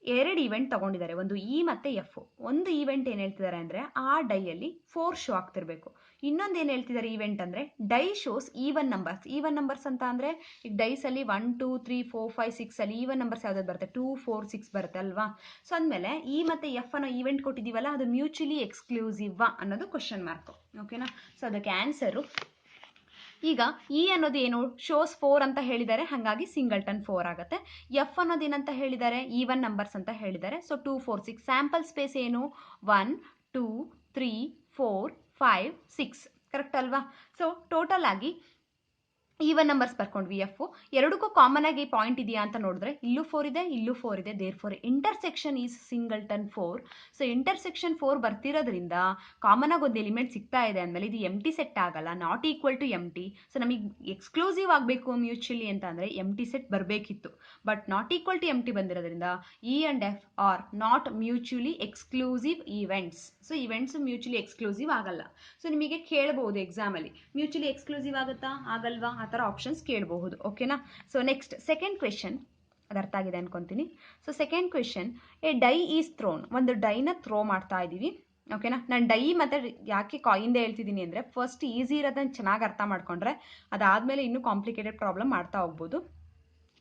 2 ಇವೆಂಟ್ ತಗೊಂಡಿದ್ದಾರೆ, ಒಂದು ಇ ಮತ್ತು ಎಫ್. ಒಂದು ಈವೆಂಟ್ ಏನು ಹೇಳ್ತಿದ್ದಾರೆ ಅಂದರೆ ಆ ಡೈಯಲ್ಲಿ 4 ಶೋ ಆಗ್ತಿರಬೇಕು. ಇನ್ನೊಂದು ಏನು ಹೇಳ್ತಿದ್ದಾರೆ ಈವೆಂಟ್ ಅಂದರೆ ಡೈ ಶೋಸ್ ಈವನ್ ನಂಬರ್ಸ್ ಅಂತ ಅಂದರೆ ಈಗ ಡೈಸಲ್ಲಿ 1 2 3 4 5 6 ಅಲ್ಲಿ ಈವನ್ ನಂಬರ್ಸ್ ಯಾವ್ದಾದ್ರು ಬರುತ್ತೆ, 2 4 6 ಬರುತ್ತೆ ಅಲ್ವಾ? ಸೊ ಅಂದಮೇಲೆ ಇ ಮತ್ತು ಎಫ್ ಅನ್ನೋ ಈವೆಂಟ್ ಕೊಟ್ಟಿದ್ದೀವಲ್ಲ, ಅದು ಮ್ಯೂಚುಲಿ ಎಕ್ಸ್ಕ್ಲೂಸಿವ್ ಅನ್ನೋದು ಕ್ವಶನ್ ಮಾರ್ಕು. ಓಕೆನಾ? ಸೊ ಅದಕ್ಕೆ ಆನ್ಸರು ಈಗ ಇ ಅನ್ನೋದು ಏನು, ಶೋಸ್ 4 ಅಂತ ಹೇಳಿದ್ದಾರೆ, ಹಾಗಾಗಿ ಸಿಂಗಲ್ಟನ್ 4 ಆಗುತ್ತೆ. ಎಫ್ ಅನ್ನೋದು ಏನಂತ ಹೇಳಿದ್ದಾರೆ, ಈವನ್ ನಂಬರ್ಸ್ ಅಂತ ಹೇಳಿದ್ದಾರೆ. ಸೊ 2 4 6 ಸ್ಯಾಂಪಲ್ ಸ್ಪೇಸ್ ಏನು, 1 2 3 4 5 6. ಕರೆಕ್ಟ್ ಅಲ್ವಾ? ಸೊ ಟೋಟಲ್ ಆಗಿ ಈವನ್ ನಂಬರ್ಸ್ ಬರ್ಕೊಂಡ್ವಿ. ಎಫ್ ಎರಡಕ್ಕೂ ಕಾಮನ್ ಆಗಿ ಪಾಯಿಂಟ್ ಇದೆಯಾ ಅಂತ ನೋಡಿದ್ರೆ ಇಲ್ಲೂ 4 ಇದೆ, ಇಲ್ಲೂ 4 ಇದೆ. Therefore intersection is singleton 4. So intersection 4 ಬರ್ತಿರೋದ್ರಿಂದ ಕಾಮನ್ ಆಗಿ ಒಂದು ಎಲಿಮೆಂಟ್ ಸಿಗ್ತಾ ಇದೆ ಅಂದಮೇಲೆ ಇದು ಎಂಟಿ ಸೆಟ್ ಆಗಲ್ಲ, not equal to empty. So ನಮಗೆ ಎಕ್ಸ್ಕ್ಲೂಸಿವ್ ಆಗಬೇಕು ಮ್ಯೂಚುಲಿ ಅಂತ ಅಂದರೆ ಎಂಟಿ ಸೆಟ್ ಬರಬೇಕಿತ್ತು, but not equal to empty ಬಂದಿರೋದ್ರಿಂದ E and F are not mutually exclusive events. So events mutually exclusive ಆಗಲ್ಲ. ಸೊ ನಿಮಗೆ ಕೇಳಬಹುದು ಎಕ್ಸಾಮಲ್ಲಿ, ಮ್ಯೂಚುಲಿ ಎಕ್ಸ್ಕ್ಲೂಸಿವ್ ಆಗುತ್ತಾ ಆಗಲ್ವಾ, ಆ ಥರ ಆಪ್ಷನ್ಸ್ ಕೇಳಬಹುದು. ಓಕೆನಾ? ಸೊ ನೆಕ್ಸ್ಟ್ ಸೆಕೆಂಡ್ ಕ್ವೆಶನ್, ಅದು ಅರ್ಥ ಆಗಿದೆ ಅನ್ಕೊಂತೀನಿ. So second question, a die is thrown. ಒಂದು ಡೈನ ಥ್ರೋ ಮಾಡ್ತಾ ಇದ್ದೀವಿ. ಓಕೆನಾ? ನಾನು ಡೈ ಮತ್ತು ಯಾಕೆ ಕಾಯಿಂದ ಹೇಳ್ತಿದ್ದೀನಿ ಅಂದರೆ ಫಸ್ಟ್ ಈಸಿ ಇರೋದನ್ನು ಚೆನ್ನಾಗಿ ಅರ್ಥ ಮಾಡ್ಕೊಂಡ್ರೆ ಅದಾದಮೇಲೆ ಇನ್ನೂ ಕಾಂಪ್ಲಿಕೇಟೆಡ್ ಪ್ರಾಬ್ಲಮ್ ಮಾಡ್ತಾ ಹೋಗ್ಬೋದು.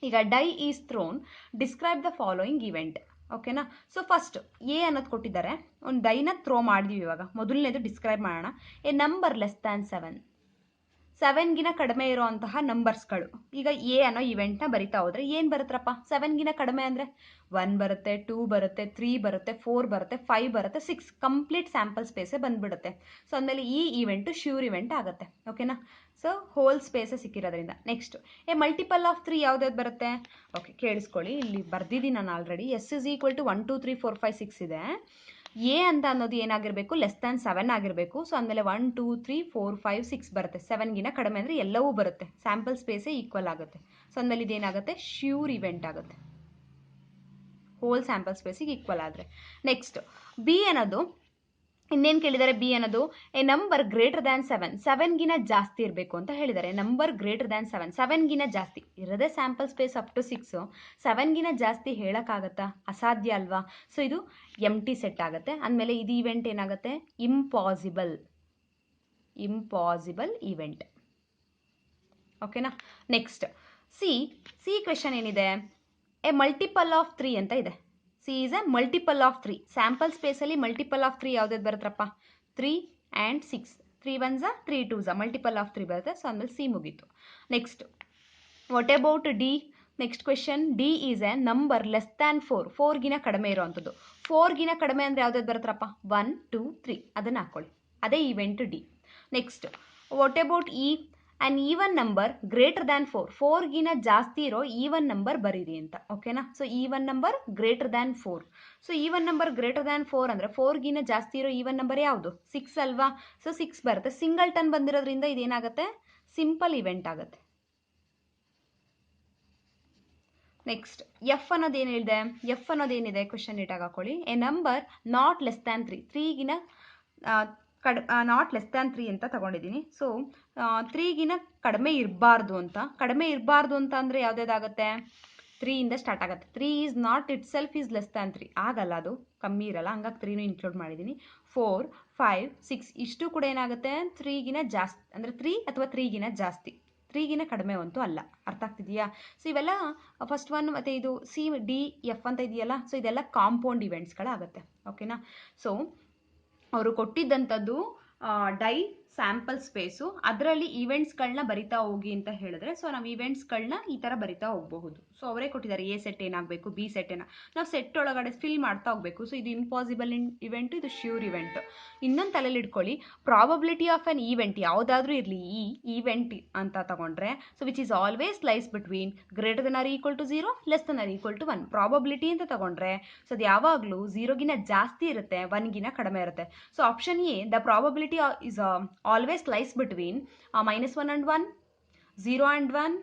ಈಗ die is thrown, describe the following event. ಓಕೆನಾ? ಸೊ ಫಸ್ಟ್ ಎ ಅನ್ನೋದು ಕೊಟ್ಟಿದ್ದಾರೆ, ಒಂದು ಡೈನ ಥ್ರೋ ಮಾಡಿದೀವಿ. ಇವಾಗ ಮೊದಲನೇದು ಡಿಸ್ಕ್ರೈಬ್ ಮಾಡೋಣ. ಎ ನಂಬರ್ ಲೆಸ್ ದ್ಯಾನ್ 7, 7ಗಿನ ಕಡಿಮೆ ಇರೋವಂತಹ ನಂಬರ್ಸ್ಗಳು. ಈಗ ಎ ಅನ್ನೋ ಇವೆಂಟ್ನ ಬರಿತಾ ಹೋದರೆ ಏನು ಬರುತ್ತಪ್ಪ, 7ಗಿನ ಕಡಿಮೆ ಅಂದರೆ 1 ಬರುತ್ತೆ, 2 ಬರುತ್ತೆ, 3 ಬರುತ್ತೆ, 4 ಬರುತ್ತೆ, 5 ಬರುತ್ತೆ, 6 ಕಂಪ್ಲೀಟ್ ಸ್ಯಾಂಪಲ್ ಸ್ಪೇಸೇ ಬಂದುಬಿಡುತ್ತೆ. ಸೊ ಅಂದಮೇಲೆ ಈ ಈವೆಂಟು ಶ್ಯೂರ್ ಇವೆಂಟ್ ಆಗುತ್ತೆ. ಓಕೆನಾ? ಸೊ ಹೋಲ್ ಸ್ಪೇಸೇ ಸಿಕ್ಕಿರೋದ್ರಿಂದ. ನೆಕ್ಸ್ಟ್ ಎ ಮಲ್ಟಿಪಲ್ ಆಫ್ 3 ಯಾವ್ದಾವ್ದು ಬರುತ್ತೆ? ಓಕೆ ಕೇಳಿಸ್ಕೊಳ್ಳಿ, ಇಲ್ಲಿ ಬರ್ದಿದ್ದೀನಿ ನಾನು already. S is equal to 1 2 3 4 5 6 ಇದೆ. ಎ ಅಂತ ಅನ್ನೋದು ಏನಾಗಿರಬೇಕು, ಲೆಸ್ ದ್ಯಾನ್ 7 ಆಗಿರಬೇಕು. ಸೊ ಅಂದಮೇಲೆ 1 2 3 4 5 6 ಬರುತ್ತೆ. 7ಗಿನ ಕಡಿಮೆ ಅಂದರೆ ಎಲ್ಲವೂ ಬರುತ್ತೆ, ಸ್ಯಾಂಪಲ್ ಸ್ಪೇಸೇ ಈಕ್ವಲ್ ಆಗುತ್ತೆ. ಸೊ ಅಂದಮೇಲೆ ಇದೇನಾಗುತ್ತೆ, ಶ್ಯೂರ್ ಇವೆಂಟ್ ಆಗುತ್ತೆ, ಹೋಲ್ ಸ್ಯಾಂಪಲ್ ಸ್ಪೇಸಿಗೆ ಈಕ್ವಲ್ ಆದರೆ. ನೆಕ್ಸ್ಟ್ ಬಿ ಅನ್ನೋದು ಇನ್ನೇನು ಕೇಳಿದ್ದಾರೆ, ಬಿ ಅನ್ನೋದು ಎ ನಂಬರ್ ಗ್ರೇಟರ್ ದ್ಯಾನ್ 7, 7ಗಿನ ಜಾಸ್ತಿ ಇರಬೇಕು ಅಂತ ಹೇಳಿದ್ದಾರೆ. ನಂಬರ್ ಗ್ರೇಟರ್ ದ್ಯಾನ್ 7, 7ಗಿನ ಜಾಸ್ತಿ ಇರೋದೇ ಸ್ಯಾಂಪಲ್ ಸ್ಪೇಸ್ ಅಪ್ ಟು 6, 7ಗಿನ ಜಾಸ್ತಿ ಹೇಳೋಕ್ಕಾಗತ್ತಾ, ಅಸಾಧ್ಯ ಅಲ್ವಾ? ಸೊ ಇದು ಎಂಟಿ ಸೆಟ್ ಆಗುತ್ತೆ. ಅಂದಮೇಲೆ ಇದು ಇವೆಂಟ್ ಏನಾಗುತ್ತೆ, ಇಂಪಾಸಿಬಲ್ ಇವೆಂಟ್. ಓಕೆನಾ? ನೆಕ್ಸ್ಟ್ ಸಿ ಕ್ವೆಶನ್ ಏನಿದೆ, ಎ ಮಲ್ಟಿಪಲ್ ಆಫ್ 3 ಅಂತ ಇದೆ. C is a multiple of 3. Sample ಸ್ಪೇಸಲ್ಲಿ ಮಲ್ಟಿಪಲ್ ಆಫ್ 3 ಯಾವ್ದಾದ್ರು ಬರುತ್ತಪ್ಪ, 3 and 6. 3 1s 3 2s multiple of 3 ಬರುತ್ತೆ. ಸೊ ಆಮೇಲೆ ಸಿ ಮುಗೀತು. Next what about D? Next question, D is A number less than 4, 4ಗಿನ ಕಡಿಮೆ ಇರೋವಂಥದ್ದು. 4ಗಿನ ಕಡಿಮೆ ಅಂದರೆ ಯಾವ್ದಾದ್ರು ಬರುತ್ತಪ್ಪ, 1 2 3 ಅದನ್ನು ಹಾಕ್ಕೊಳ್ಳಿ, ಅದೇ event D. Next what about E? An even number greater than 4, 4ಗಿನ ಜಾಸ್ತಿ ಇರೋ ಈವನ್ ನಂಬರ್ ಬರೀರಿ ಅಂತ. ಓಕೆನಾ? So even number greater than 4. So even number greater than 4 ಅಂದರೆ 4ಗಿನ ಜಾಸ್ತಿ ಇರೋ ಈವನ್ ನಂಬರ್ ಯಾವುದು, 6 ಅಲ್ವಾ? ಸೊ 6 ಬರುತ್ತೆ. ಸಿಂಗಲ್ಟನ್ ಬಂದಿರೋದ್ರಿಂದ ಇದೇನಾಗುತ್ತೆ, ಸಿಂಪಲ್ ಇವೆಂಟ್ ಆಗುತ್ತೆ. ನೆಕ್ಸ್ಟ್ ಎಫ್ ಅನ್ನೋದೇನಿದೆ, ಎಫ್ ಅನ್ನೋದೇನಿದೆ ಕ್ವಶನ್ ನೀಟಾಗಿ ಹಾಕೊಳ್ಳಿ. A number not less than 3, 3ಗಿನ ನಾಟ್ ಲೆಸ್ ದ್ಯಾನ್ 3 ಅಂತ ತಗೊಂಡಿದ್ದೀನಿ. ಸೊ 3ಗಿನ ಕಡಿಮೆ ಇರಬಾರ್ದು ಅಂತ, ಕಡಿಮೆ ಇರಬಾರ್ದು ಅಂತ ಅಂದರೆ ಯಾವುದಾಗುತ್ತೆ, 3ಇಂದ ಸ್ಟಾರ್ಟ್ ಆಗುತ್ತೆ. 3 is not it self is less than 3 ಆಗಲ್ಲ, ಅದು ಕಮ್ಮಿ ಇರಲ್ಲ, ಹಂಗಾಗಿ 3ನೂ ಇನ್ಕ್ಲೂಡ್ ಮಾಡಿದ್ದೀನಿ. 4, 5, 6 ಇಷ್ಟು ಕೂಡ ಏನಾಗುತ್ತೆ 3ಗಿನ ಜಾಸ್ತಿ, ಅಂದರೆ 3 ಅಥವಾ 3ಗಿನ ಜಾಸ್ತಿ, 3ಗಿನ ಕಡಿಮೆ ಅಂತೂ ಅಲ್ಲ. ಅರ್ಥ ಆಗ್ತಿದೆಯಾ? ಸೊ ಇವೆಲ್ಲ ಫಸ್ಟ್ ಒನ್, ಮತ್ತು ಇದು ಸಿ ಡಿ ಎಫ್ ಅಂತ ಇದೆಯಲ್ಲ, ಸೊ ಇದೆಲ್ಲ ಕಾಂಪೌಂಡ್ ಇವೆಂಟ್ಸ್ಗಳಾಗುತ್ತೆ. ಓಕೆನಾ? ಸೊ ಅವರು ಕೊಟ್ಟಿದ್ದಂಥದ್ದು ಡೈ ಸ್ಯಾಂಪಲ್ ಸ್ಪೇಸು, ಅದರಲ್ಲಿ ಈವೆಂಟ್ಸ್ಗಳನ್ನ ಬರಿತಾ ಹೋಗಿ ಅಂತ ಹೇಳಿದ್ರೆ, ಸೊ ನಾವು ಈವೆಂಟ್ಸ್ಗಳನ್ನ ಈ ಥರ ಬರಿತಾ ಹೋಗಬಹುದು. ಸೊ ಅವರೇ ಕೊಟ್ಟಿದ್ದಾರೆ ಎ ಸೆಟ್ ಏನಾಗಬೇಕು, ಬಿ ಸೆಟ್ ನಾವು ಸೆಟ್ ಒಳಗಡೆ ಫಿಲ್ ಮಾಡ್ತಾ ಹೋಗಬೇಕು. ಸೊ ಇದು ಇಂಪಾಸಿಬಲ್ ಇವೆಂಟು, ಇದು ಶ್ಯೂರ್ ಇವೆಂಟ್. ಇನ್ನೊಂದು ತಲೆಯಲ್ಲಿ ಇಟ್ಕೊಳ್ಳಿ, ಪ್ರಾಬಬಿಲಿಟಿ ಆಫ್ ಅನ್ ಈವೆಂಟ್ ಯಾವುದಾದ್ರೂ ಇರಲಿ, ಈ ಈವೆಂಟ್ ಅಂತ ತಗೊಂಡ್ರೆ, so which is always lies between greater than or equal to 0 less than or equal to 1. Probability ಅಂತ ತಗೊಂಡ್ರೆ ಸೊ ಅದು ಯಾವಾಗಲೂ 0ಗಿನ ಜಾಸ್ತಿ ಇರುತ್ತೆ, 1ಗಿನ ಕಡಿಮೆ ಇರುತ್ತೆ. So option A, the probability is always lies between -1 and 1, 0 and 1,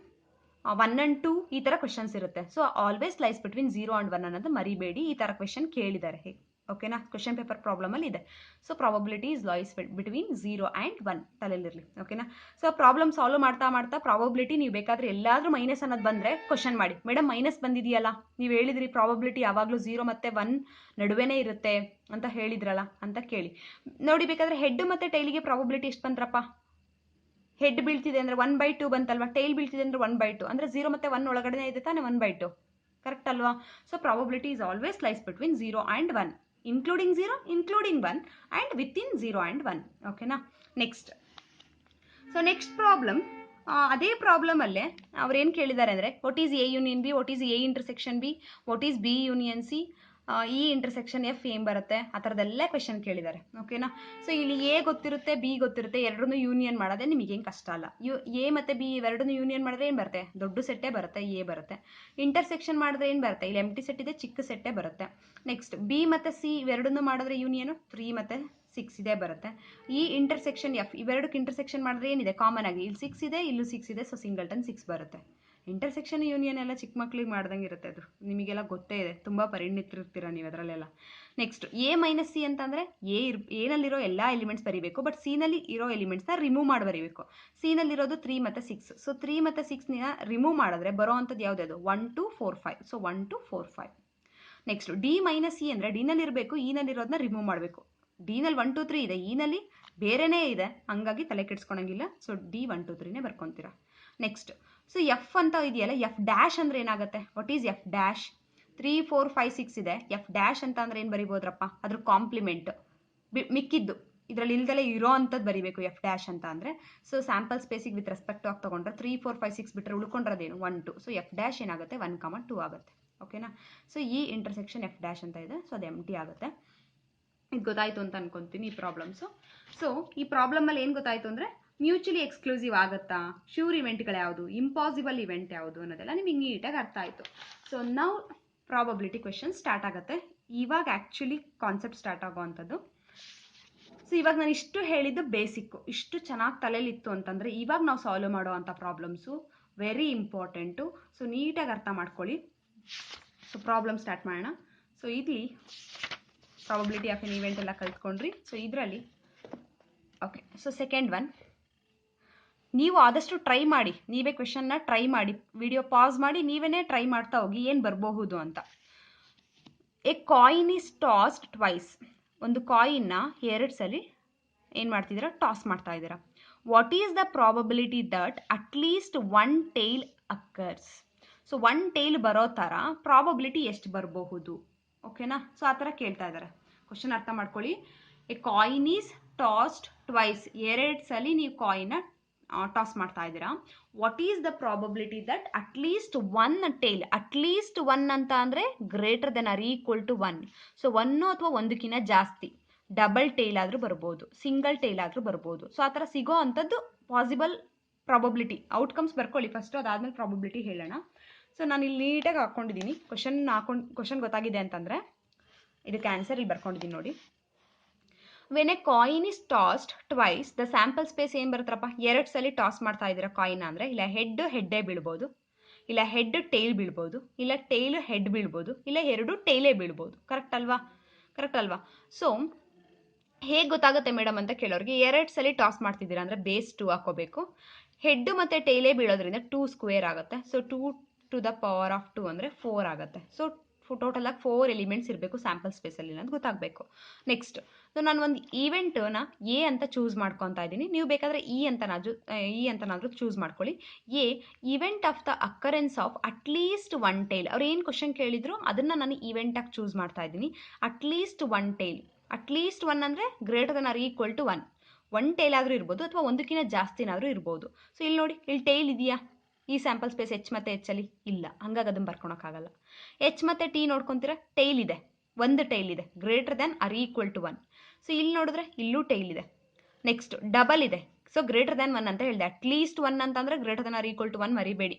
1 and 2 ಈ ಥರ ಕ್ವೆಶನ್ಸ್ ಇರುತ್ತೆ. So always lies between 0 and 1 ಅನ್ನೋದು ಮರಿಬೇಡಿ, ಈ ಥರ ಕ್ವೆಶನ್ ಕೇಳಿದ್ದಾರೆ. ಓಕೆನಾ? ಕ್ವೆಶನ್ ಪೇಪರ್ ಪ್ರಾಬ್ಲಮಲ್ಲಿ ಇದೆ. So probability is lies between 0 and 1 ತಲೆಯಲ್ಲಿರಲಿ. ಓಕೆನಾ? ಸೊ ಪ್ರಾಬ್ಲಮ್ ಸಾಲ್ವ್ ಮಾಡ್ತಾ ಮಾಡ್ತಾ ಪ್ರಾಬಬಿಲಿಟಿ ನೀವು ಬೇಕಾದರೆ ಎಲ್ಲಾದರೂ ಮೈನಸ್ ಅನ್ನೋದು ಬಂದರೆ ಕ್ವಶನ್ ಮಾಡಿ, ಮೇಡಮ್ ಮೈನಸ್ ಬಂದಿದೆಯಲ್ಲ, ನೀವು ಹೇಳಿದ್ರಿ ಪ್ರಾಬಬಿಲಿಟಿ ಯಾವಾಗಲೂ 0 ಮತ್ತು 1 ನಡುವೆನೇ ಇರುತ್ತೆ ಅಂತ ಹೇಳಿದ್ರಲ್ಲ ಅಂತ ಕೇಳಿ ನೋಡಿ. ಬೇಕಾದರೆ ಹೆಡ್ ಮತ್ತು ಟೈಲಿಗೆ ಪ್ರಾಬಬಿಲಿಟಿ ಎಷ್ಟು ಬಂತ್ರಪ್ಪ? ಹೆಡ್ ಬೀಳ್ತಿದೆ ಅಂದರೆ 1/2 ಬಂತಲ್ವಾ, ಟೈಲ್ ಬೀಳ್ತಿದೆ ಅಂದರೆ 1/2, ಅಂದರೆ 0 ಮತ್ತು 1 ಒಳಗಡೆ ಇದೆ ತಾನೆ 1/2, ಕರೆಕ್ಟ್ ಅಲ್ವಾ? So probability is always lies between 0 and 1, including 0, including 1 and within 0 and 1. ಓಕೆನಾ? ನೆಕ್ಸ್ಟ್, ಸೊ ನೆಕ್ಸ್ಟ್ ಪ್ರಾಬ್ಲಮ್, ಅದೇ ಪ್ರಾಬ್ಲಮಲ್ಲೇ ಅವ್ರೇನು ಕೇಳಿದ್ದಾರೆ ಅಂದರೆ, what is A union B, what is A intersection B, what is B union C, ಈ intersection F ಏನು ಬರುತ್ತೆ, ಆ ಥರದ್ದೆಲ್ಲ ಕ್ವೆಶನ್ ಕೇಳಿದ್ದಾರೆ. ಓಕೆನಾ? ಸೊ ಇಲ್ಲಿ ಎ ಗೊತ್ತಿರುತ್ತೆ, ಬಿ ಗೊತ್ತಿರುತ್ತೆ, ಎರಡನ್ನೂ ಯೂನಿಯನ್ ಮಾಡೋದೇ ನಿಮಗೇನು ಕಷ್ಟ ಅಲ್ಲ. ಎ ಮತ್ತು ಬಿ ಇವೆರಡನ್ನೂ ಯೂನಿಯನ್ ಮಾಡಿದ್ರೆ ಏನು ಬರುತ್ತೆ, ದೊಡ್ಡ ಸೆಟ್ಟೇ ಬರುತ್ತೆ, ಎ ಬರುತ್ತೆ. ಇಂಟರ್ಸೆಕ್ಷನ್ ಮಾಡಿದ್ರೆ ಏನು ಬರುತ್ತೆ, ಇಲ್ಲಿ ಎಂಟಿ ಸೆಟ್ ಇದೆ, ಚಿಕ್ಕ ಸೆಟ್ಟೇ ಬರುತ್ತೆ. ನೆಕ್ಸ್ಟ್ ಬಿ ಮತ್ತು ಸಿ ಇವೆರಡನ್ನೂ ಮಾಡಿದ್ರೆ ಯೂನಿಯನು 3 ಮತ್ತು 6 ಇದೇ ಬರುತ್ತೆ. ಈ ಇಂಟರ್ಸೆಕ್ಷನ್ ಎಫ್ ಇವೆರಡಕ್ಕೆ ಇಂಟರ್ಸೆಕ್ಷನ್ ಮಾಡಿದ್ರೆ ಏನಿದೆ ಕಾಮನ್ ಆಗಿ, ಇಲ್ಲಿ 6 ಇದೆ, ಇಲ್ಲೂ 6 ಇದೆ, ಸೊ ಸಿಂಗಲ್ಟನ್ 6 ಬರುತ್ತೆ. ಇಂಟರ್ಸೆಕ್ಷನ್ ಯೂನಿಯನ್ ಎಲ್ಲ ಚಿಕ್ಕ ಮಕ್ಳಿಗೆ ಮಾಡ್ದಂಗೆ ಇರುತ್ತೆ, ಅದು ನಿಮಗೆಲ್ಲ ಗೊತ್ತೇ ಇದೆ, ತುಂಬ ಪರಿಣಿತರಿರ್ತೀರ ನೀವು ಅದರಲ್ಲೆಲ್ಲ. ನೆಕ್ಸ್ಟ್ ಎ ಮೈನಸ್ ಸಿ ಅಂತಂದರೆ ಏನಲ್ಲಿರೋ ಎಲ್ಲ ಎಲಿಮೆಂಟ್ಸ್ ಬರೀಬೇಕು, ಬಟ್ ಸಿನಲ್ಲಿ ಇರೋ ಎಲಿಮೆಂಟ್ಸ್ನ ರಿಮೂವ್ ಮಾಡಿ ಬರೀಬೇಕು. ಸಿನಲ್ಲಿರೋದು 3 ಮತ್ತು 6, ಸೊ 3 ಮತ್ತು 6ನ ರಿಮೂವ್ ಮಾಡಿದ್ರೆ ಬರೋ ಅಂಥದ್ದು ಯಾವುದ್ಯಾವುದು, 1 2 4 5, so 1 2 4 5. Next D minus C ಅಂದರೆ ಡಿನಲ್ಲಿ ಇರಬೇಕು, ಇನಲ್ಲಿರೋದನ್ನ ರಿಮೂವ್ ಮಾಡಬೇಕು. ಡಿನಲ್ಲಿ 1 2 3 ಇದೆ, ಇನಲ್ಲಿ ಬೇರೆನೇ ಇದೆ, ಹಂಗಾಗಿ ತಲೆ ಕೆಡ್ಸ್ಕೊಳಂಗಿಲ್ಲ. ಸೊ ಡಿ 1 2 3ನೇ ಬರ್ಕೊತೀರಾ. ನೆಕ್ಸ್ಟ್, ಸೊ ಎಫ್ ಅಂತ ಇದೆಯಲ್ಲ, ಎಫ್ ಡ್ಯಾಶ್ ಅಂದರೆ ಏನಾಗುತ್ತೆ, ವಾಟ್ ಈಸ್ ಎಫ್ ಡ್ಯಾಶ್? 3 4 5 6 ಇದೆ, ಎಫ್ ಡ್ಯಾಶ್ ಅಂತ ಅಂದರೆ ಏನು ಬರಿಬೋದ್ರಪ್ಪ, ಅದ್ರ ಕಾಂಪ್ಲಿಮೆಂಟ್ ಮಿಕ್ಕಿದ್ದು ಇದರಲ್ಲಿ ಇಲ್ದಲೇ ಇರೋ ಅಂಥದ್ದು ಬರಿಬೇಕು ಎಫ್ ಡ್ಯಾಶ್ ಅಂತ ಅಂದರೆ. ಸೊ ಸ್ಯಾಂಪಲ್ ಸ್ಪೇಸಿಗೆ ವಿತ್ ರೆಸ್ಪೆಕ್ಟ್ ಆಗಿ ತೊಗೊಂಡ್ರೆ 3 4 5 6 ಬಿಟ್ಟರೆ ಉಳ್ಕೊಂಡ್ರದೇನು 1 2, ಸೊ ಎಫ್ ಡ್ಯಾಶ್ ಏನಾಗುತ್ತೆ 1 2 ಆಗುತ್ತೆ. ಓಕೆನಾ? ಸೊ ಈ ಇಂಟರ್ಸೆಕ್ಷನ್ ಎಫ್ ಡ್ಯಾಶ್ ಅಂತ ಇದೆ, ಸೊ ಅದು ಎಂಟಿ ಆಗುತ್ತೆ. ಇದು ಗೊತ್ತಾಯಿತು ಅಂತ ಅನ್ಕೊತೀನಿ ಈ ಪ್ರಾಬ್ಲಮ್ಸು. ಸೊ ಈ ಪ್ರಾಬ್ಲಮಲ್ಲಿ ಏನು ಗೊತ್ತಾಯಿತು ಅಂದರೆ, ಮ್ಯೂಚುಲಿ ಎಕ್ಸ್ಕ್ಲೂಸಿವ್ ಆಗುತ್ತಾ, ಶ್ಯೂರ್ ಇವೆಂಟ್ಗಳು ಯಾವುದು, ಇಂಪಾಸಿಬಲ್ ಇವೆಂಟ್ ಯಾವುದು ಅನ್ನೋದೆಲ್ಲ ನಿಮಗೆ ನೀಟಾಗಿ ಅರ್ಥ ಆಯಿತು. ಸೊ ನಾವು ಪ್ರಾಬಬಿಲಿಟಿ ಕ್ವೆಶನ್ ಸ್ಟಾರ್ಟ್ ಆಗುತ್ತೆ ಇವಾಗ, ಆ್ಯಕ್ಚುಲಿ ಕಾನ್ಸೆಪ್ಟ್ ಸ್ಟಾರ್ಟ್ ಆಗೋವಂಥದ್ದು. ಸೊ ಇವಾಗ ನಾನು ಇಷ್ಟು ಹೇಳಿದ್ದು ಬೇಸಿಕ್ಕು, ಇಷ್ಟು ಚೆನ್ನಾಗಿ ತಲೆಯಲ್ಲಿತ್ತು ಅಂತಂದರೆ ಇವಾಗ ನಾವು ಸಾಲ್ವ್ ಮಾಡೋ ಅಂಥ ಪ್ರಾಬ್ಲಮ್ಸು ವೆರಿ ಇಂಪಾರ್ಟೆಂಟು. ಸೊ ನೀಟಾಗಿ ಅರ್ಥ ಮಾಡ್ಕೊಳ್ಳಿ. ಸೊ ಪ್ರಾಬ್ಲಮ್ ಸ್ಟಾರ್ಟ್ ಮಾಡೋಣ. ಸೊ ಇಲ್ಲಿ ಪ್ರಾಬಬಿಲಿಟಿ ಆಫ್ ಎನ್ ಇವೆಂಟ್ ಎಲ್ಲ ಕಲ್ತ್ಕೊಂಡ್ರಿ. ಸೊ ಇದರಲ್ಲಿ ಓಕೆ, ಸೊ ಸೆಕೆಂಡ್ ಒನ್, ನೀವು ಆದಷ್ಟು ಟ್ರೈ ಮಾಡಿ, ನೀವೇ ಕ್ವೆಶನ್ನ ಟ್ರೈ ಮಾಡಿ, ವಿಡಿಯೋ ಪಾಸ್ ಮಾಡಿ ನೀವೇ ಟ್ರೈ ಮಾಡ್ತಾ ಹೋಗಿ ಏನು ಬರಬಹುದು ಅಂತ. A coin is tossed twice, ಒಂದು ಕಾಯಿನ್ನ 2 ಸಲ ಏನು ಮಾಡ್ತಿದ್ದೀರಾ, ಟಾಸ್ ಮಾಡ್ತಾ ಇದ್ದೀರಾ. What is the probability that at least 1 tail occurs? So 1 tail ಬರೋ ಥರ ಪ್ರಾಬಬಿಲಿಟಿ ಎಷ್ಟು ಬರಬಹುದು? ಓಕೆನಾ? ಸೊ ಆ ಥರ ಕೇಳ್ತಾ ಇದ್ದಾರೆ. ಕ್ವಶನ್ ಅರ್ಥ ಮಾಡ್ಕೊಳ್ಳಿ. A coin is tossed twice, 2 ಸಲ ನೀವು ಕಾಯಿನ್ನ ಟಾಸ್ ಮಾಡ್ತಾ ಇದ್ದೀರಾ. What is the probability that at least 1 tail, at least 1 ಅಂತ ಅಂದರೆ greater than or equal to 1, so 1 ಅಥವಾ 1ಕ್ಕಿಂತ ಜಾಸ್ತಿ, ಡಬಲ್ ಟೈಲ್ ಆದರೂ ಬರ್ಬೋದು, ಸಿಂಗಲ್ ಟೈಲ್ ಆದರೂ ಬರ್ಬೋದು. ಸೊ ಆ ಥರ ಸಿಗೋ ಅಂಥದ್ದು ಪಾಸಿಬಲ್ ಪ್ರಾಬಬಿಲಿಟಿ. ಔಟ್ಕಮ್ಸ್ ಬರ್ಕೊಳ್ಳಿ ಫಸ್ಟು, ಅದಾದಮೇಲೆ ಪ್ರಾಬಬಿಲಿಟಿ ಹೇಳೋಣ. ಸೊ ನಾನು ಇಲ್ಲಿ ನೀಟಾಗಿ ಹಾಕ್ಕೊಂಡಿದ್ದೀನಿ, ಕ್ವಶನ್ ಗೊತ್ತಾಗಿದೆ ಅಂತಂದರೆ ಇದಕ್ಕೆ ಆನ್ಸರ್ ಇಲ್ಲಿ ಬರ್ಕೊಂಡಿದ್ದೀನಿ ನೋಡಿ. When A coin is tossed twice, the sample space ಏನು ಬರುತ್ತಪ್ಪ, 2 ಸಲ ಟಾಸ್ ಮಾಡ್ತಾ ಇದ್ದೀರಾ ಕಾಯಿನ್ ಅಂದರೆ, ಇಲ್ಲ ಹೆಡ್ಡೇ ಬೀಳ್ಬೋದು, ಇಲ್ಲ ಹೆಡ್ ಟೈಲ್ ಬೀಳ್ಬೋದು, ಇಲ್ಲ ಟೈಲ್ ಹೆಡ್ ಬೀಳ್ಬೋದು, ಇಲ್ಲ ಎರಡು ಟೈಲೇ ಬೀಳ್ಬೋದು. ಕರೆಕ್ಟ್ ಅಲ್ವಾ? ಸೊ ಹೇಗೆ ಗೊತ್ತಾಗುತ್ತೆ ಮೇಡಮ್ ಅಂತ ಕೇಳೋರಿಗೆ, 2 ಸಲ ಟಾಸ್ ಮಾಡ್ತಿದ್ದೀರಾ ಅಂದರೆ ಬೇಸ್ 2 ಹಾಕೋಬೇಕು. ಹೆಡ್ ಮತ್ತು ಟೈಲೇ ಬೀಳೋದ್ರಿಂದ 2 ಸ್ಕ್ವೇರ್ ಆಗುತ್ತೆ. So 2 to the power of 2 ಅಂದರೆ 4 ಆಗುತ್ತೆ. ಸೊ ಟೋಟಲ್ ಆಗಿ 4 ಎಲಿಮೆಂಟ್ಸ್ ಇರಬೇಕು ಸ್ಯಾಂಪಲ್ ಸ್ಪೇಸಲ್ಲಿ ಅಂತ ಗೊತ್ತಾಗಬೇಕು. ನೆಕ್ಸ್ಟ್, ಸೊ ನಾನು ಒಂದು ಈವೆಂಟ್ನ ಎ ಅಂತ ಚೂಸ್ ಮಾಡ್ಕೊತಾ ಇದ್ದೀನಿ. ನೀವು ಬೇಕಾದರೆ ಇ ಅಂತನಾದರೂ ಚೂಸ್ ಮಾಡ್ಕೊಳ್ಳಿ. A event of the occurrence of ಅಟ್ಲೀಸ್ಟ್ 1 ಟೈಲ್. ಅವ್ರು ಏನು ಕ್ವಶನ್ ಕೇಳಿದ್ರು ಅದನ್ನು ನಾನು ಈವೆಂಟಾಗಿ ಚೂಸ್ ಮಾಡ್ತಾ ಇದ್ದೀನಿ. At least 1 tail. ಅಟ್ಲೀಸ್ಟ್ 1 ಅಂದರೆ greater than or equal to 1. 1 tail ಆದರೂ ಇರ್ಬೋದು ಅಥವಾ ಒಂದಕ್ಕಿಂತ ಜಾಸ್ತಿನಾದರೂ ಇರ್ಬೋದು. ಸೊ ಇಲ್ಲಿ ನೋಡಿ, ಇಲ್ಲಿ ಟೈಲ್ ಇದೆಯಾ ಈ ಸ್ಯಾಂಪಲ್ ಸ್ಪೇಸ್ ಎಚ್ ಮತ್ತು ಎಚ್ಚಲ್ಲಿ? ಇಲ್ಲ, ಹಂಗಾಗಿ ಅದನ್ನು ಬರ್ಕೊಳಕ್ಕಾಗಲ್ಲ. ಎಚ್ ಮತ್ತು ಟಿ ನೋಡ್ಕೊತೀರಾ, ಟೈಲ್ ಇದೆ, ಒಂದು ಟೈಲ್ ಇದೆ, greater than or equal to 1. So ಇಲ್ಲಿ ನೋಡಿದ್ರೆ ಇಲ್ಲೂ ಟೈಲ್ ಇದೆ. ನೆಕ್ಸ್ಟ್ ಡಬಲ್ ಇದೆ, ಸೊ ಗ್ರೇಟರ್ ದ್ಯಾನ್ 1 ಅಂತ ಹೇಳಿದೆ. ಅಟ್ಲೀಸ್ಟ್ 1 ಅಂತಂದರೆ greater than or equal to 1 ಮರಿಬೇಡಿ.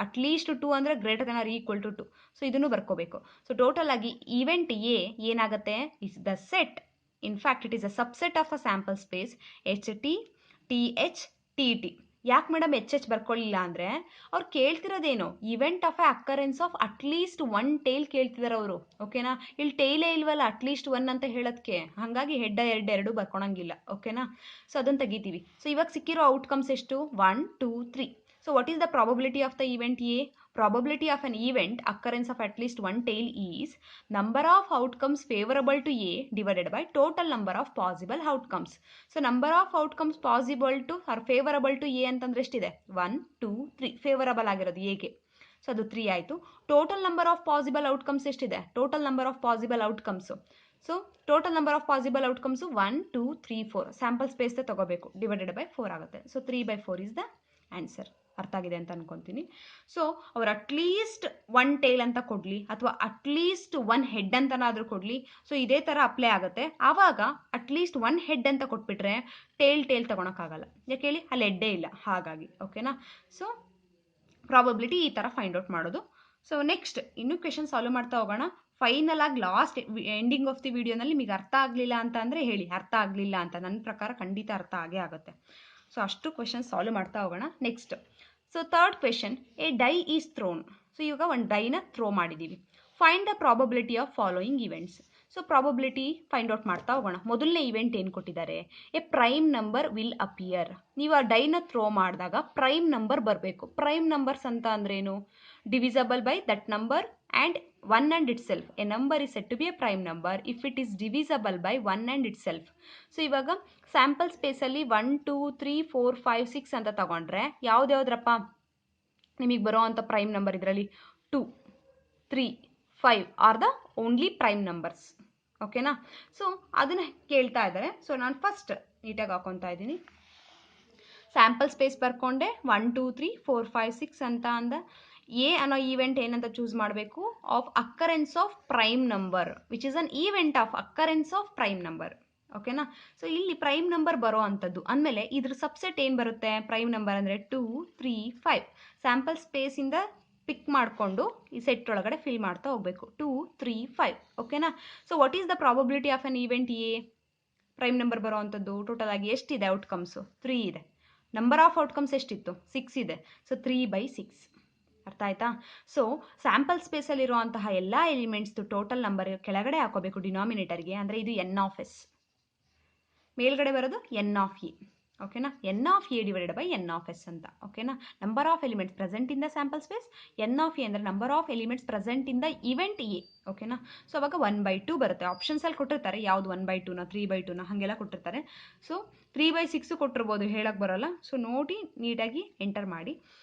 ಅಟ್ಲೀಸ್ಟ್ 2 ಅಂದರೆ greater than or equal to 2. So ಇದನ್ನು ಬರ್ಕೋಬೇಕು. ಸೊ ಟೋಟಲ್ ಆಗಿ ಈವೆಂಟ್ ಎ ಏನಾಗುತ್ತೆ, is the set. In fact it is a subset of a sample space H T, T H, T T. ಯಾಕೆ madam H H ಬರ್ಕೊಳ್ಳಿಲ್ಲ ಅಂದರೆ ಅವ್ರು ಕೇಳ್ತಿರೋದೇನು, event of a occurrence of ಅಟ್ಲೀಸ್ಟ್ 1 tail ಕೇಳ್ತಿದ್ದಾರೆ ಅವರು. ಓಕೆನಾ? ಇಲ್ಲಿ ಟೈಲೇ ಇಲ್ವಲ್ಲ ಅಟ್ಲೀಸ್ಟ್ 1 ಅಂತ ಹೇಳೋದಕ್ಕೆ, ಹಾಗಾಗಿ ಹೆಡ್ ಎರಡು ಬರ್ಕೊಳಂಗಿಲ್ಲ. ಓಕೆನಾ? ಸೊ ಅದನ್ನು ತೆಗಿತೀವಿ. ಸೊ ಇವಾಗ ಸಿಕ್ಕಿರೋ ಔಟ್ಕಮ್ಸ್ ಎಷ್ಟು? 1 2 3. So what is the probability of the event A? Probability of an event occurrence of at least 1 tail is number of outcomes favorable to A divided by total number of possible outcomes. So number of outcomes possible to or favorable to A ಅಂತಂದ್ರೆ ಎಷ್ಟಿದೆ? 1 2 3. Favourable ಆಗಿರೋದು A ಗೆ. So ಅದು 3 ಆಯಿತು. Total number of possible outcomes ಎಷ್ಟಿದೆ? Total number of possible outcomes. So total number of possible outcomes 1 2 3 4. Sample ಸ್ಪೇಸ್ದೇ ತಗೋಬೇಕು, divided by 4 ಆಗುತ್ತೆ. So 3/4 is the answer. ಅರ್ಥ ಆಗಿದೆ ಅಂತ ಅನ್ಕೊತೀನಿ. ಸೊ ಅವ್ರು ಅಟ್ಲೀಸ್ಟ್ 1 ಟೈಲ್ ಅಂತ ಕೊಡಲಿ ಅಥವಾ ಅಟ್ಲೀಸ್ಟ್ 1 ಹೆಡ್ ಅಂತನಾದರೂ ಕೊಡಲಿ. ಸೊ ಇದೇ ಥರ ಅಪ್ಲೈ ಆಗುತ್ತೆ. ಆವಾಗ ಅಟ್ಲೀಸ್ಟ್ 1 ಹೆಡ್ ಅಂತ ಕೊಟ್ಬಿಟ್ರೆ ಟೈಲ್ ತೊಗೊಳಕ್ಕಾಗಲ್ಲ. ಯಾಕೆ ಹೇಳಿ, ಅಲ್ಲಿ ಹೆಡ್ಡೇ ಇಲ್ಲ, ಹಾಗಾಗಿ. ಓಕೆನಾ? ಸೊ ಪ್ರಾಬಬಿಲಿಟಿ ಈ ಥರ ಫೈಂಡ್ ಔಟ್ ಮಾಡೋದು. ಸೊ ನೆಕ್ಸ್ಟ್ ಇನ್ನೂ ಕ್ವೆಶನ್ ಸಾಲ್ವ್ ಮಾಡ್ತಾ ಹೋಗೋಣ. ಫೈನಲ್ ಆಗಿ ಲಾಸ್ಟ್ ಎಂಡಿಂಗ್ ಆಫ್ ದಿ ವಿಡಿಯೋನಲ್ಲಿ ನಿಮಗೆ ಅರ್ಥ ಆಗಲಿಲ್ಲ ಅಂತ ಅಂದರೆ ಹೇಳಿ, ಅರ್ಥ ಆಗಲಿಲ್ಲ ಅಂತ. ನನ್ನ ಪ್ರಕಾರ ಖಂಡಿತ ಅರ್ಥ ಆಗೇ ಆಗುತ್ತೆ. ಸೊ ಅಷ್ಟು ಕ್ವೆಶನ್ ಸಾಲ್ವ್ ಮಾಡ್ತಾ ಹೋಗೋಣ. Next, so third question, a die is thrown. So ಇವಾಗ ಒಂದು ಡೈನ ಥ್ರೋ ಮಾಡಿದ್ದೀವಿ. Find the probability of following events. So probability find out ಮಾಡ್ತಾ ಹೋಗೋಣ. ಮೊದಲನೇ ಇವೆಂಟ್ ಏನು ಕೊಟ್ಟಿದ್ದಾರೆ? A prime number will appear. ನೀವು ಆ ಡೈನ ಥ್ರೋ ಮಾಡಿದಾಗ ಪ್ರೈಮ್ ನಂಬರ್ ಬರಬೇಕು. ಪ್ರೈಮ್ ನಂಬರ್ಸ್ ಅಂತ ಅಂದ್ರೇನು? Divisible by that number and 1 and itself. A number is said to be a prime number if it is divisible by 1 and itself. So ಇವಾಗ sample ಸ್ಪೇಸಲ್ಲಿ 1 2 3 4 5 6 ಅಂತ ತಗೊಂಡ್ರೆ ಯಾವ್ದ್ಯಾವ್ದ್ರಪ್ಪ ನಿಮಗೆ ಬರೋ ಅಂಥ ಪ್ರೈಮ್ ನಂಬರ್? ಇದರಲ್ಲಿ 2 3 5 are the only prime numbers. ಓಕೆನಾ? So ಅದನ್ನು ಕೇಳ್ತಾ ಇದ್ದಾರೆ. ಸೊ ನಾನು ಫಸ್ಟ್ ನೀಟಾಗಿ ಹಾಕೊತಾ ಇದ್ದೀನಿ. ಸ್ಯಾಂಪಲ್ ಸ್ಪೇಸ್ ಬರ್ಕೊಂಡೆ 1 2 3 4 5 6 ಅಂತ ಅಂದ. ಎ ಅನ್ನೋ ಈವೆಂಟ್ ಏನಂತ ಚೂಸ್ ಮಾಡಬೇಕು? Of occurrence of prime number, which is an event of occurrence of prime number. ಓಕೆನಾ? ಸೊ ಇಲ್ಲಿ ಪ್ರೈಮ್ ನಂಬರ್ ಬರೋ ಅಂಥದ್ದು ಅಂದಮೇಲೆ ಇದ್ರ ಸಬ್ಸೆಟ್ ಏನು ಬರುತ್ತೆ? ಪ್ರೈಮ್ ನಂಬರ್ ಅಂದರೆ 2 3 5. ಸ್ಯಾಂಪಲ್ ಸ್ಪೇಸಿಂದ ಪಿಕ್ ಮಾಡಿಕೊಂಡು ಈ ಸೆಟ್ ಒಳಗಡೆ ಫಿಲ್ ಮಾಡ್ತಾ ಹೋಗಬೇಕು. 2 3 5. ಓಕೆನಾ? So what is the probability of an event A? Prime number ಬರೋ ಅಂಥದ್ದು ಟೋಟಲ್ ಆಗಿ ಎಷ್ಟಿದೆ ಔಟ್ಕಮ್ಸು? 3 ಇದೆ. ನಂಬರ್ ಆಫ್ ಔಟ್ಕಮ್ಸ್ ಎಷ್ಟಿತ್ತು? 6 ಇದೆ. ಸೊ 3/6. ಅರ್ಥ ಆಯ್ತಾ? ಸೊ ಸ್ಯಾಂಪಲ್ ಸ್ಪೇಸಲ್ಲಿರುವಂತಹ ಎಲ್ಲ ಎಲಿಮೆಂಟ್ಸ್ದು ಟೋಟಲ್ ನಂಬರ್ ಕೆಳಗಡೆ ಹಾಕೋಬೇಕು ಡಿನಾಮಿನೇಟರ್ಗೆ. ಅಂದರೆ ಇದು ಎನ್ ಆಫ್ ಎಸ್, ಮೇಲ್ಗಡೆ ಬರೋದು ಎನ್ ಆಫ್ ಎ. ಓಕೆನಾ? N of A divided by N of S ಅಂತ. ಓಕೆನಾ? Number of elements present in the sample space. N of A ಅಂದರೆ number of elements present in the event A. ಓಕೆನಾ? So ಅವಾಗ 1/2 ಬರುತ್ತೆ. ಆಪ್ಷನ್ಸಲ್ಲಿ ಕೊಟ್ಟಿರ್ತಾರೆ, ಯಾವುದು 1/2ನ 3/2ನ ಹಾಗೆಲ್ಲ ಕೊಟ್ಟಿರ್ತಾರೆ. ಸೊ 3/6 ಕೊಟ್ಟಿರ್ಬೋದು, ಹೇಳಕ್ಕೆ ಬರೋಲ್ಲ. ಸೊ ನೋಡಿ ನೀಟಾಗಿ ಎಂಟರ್ ಮಾಡಿ.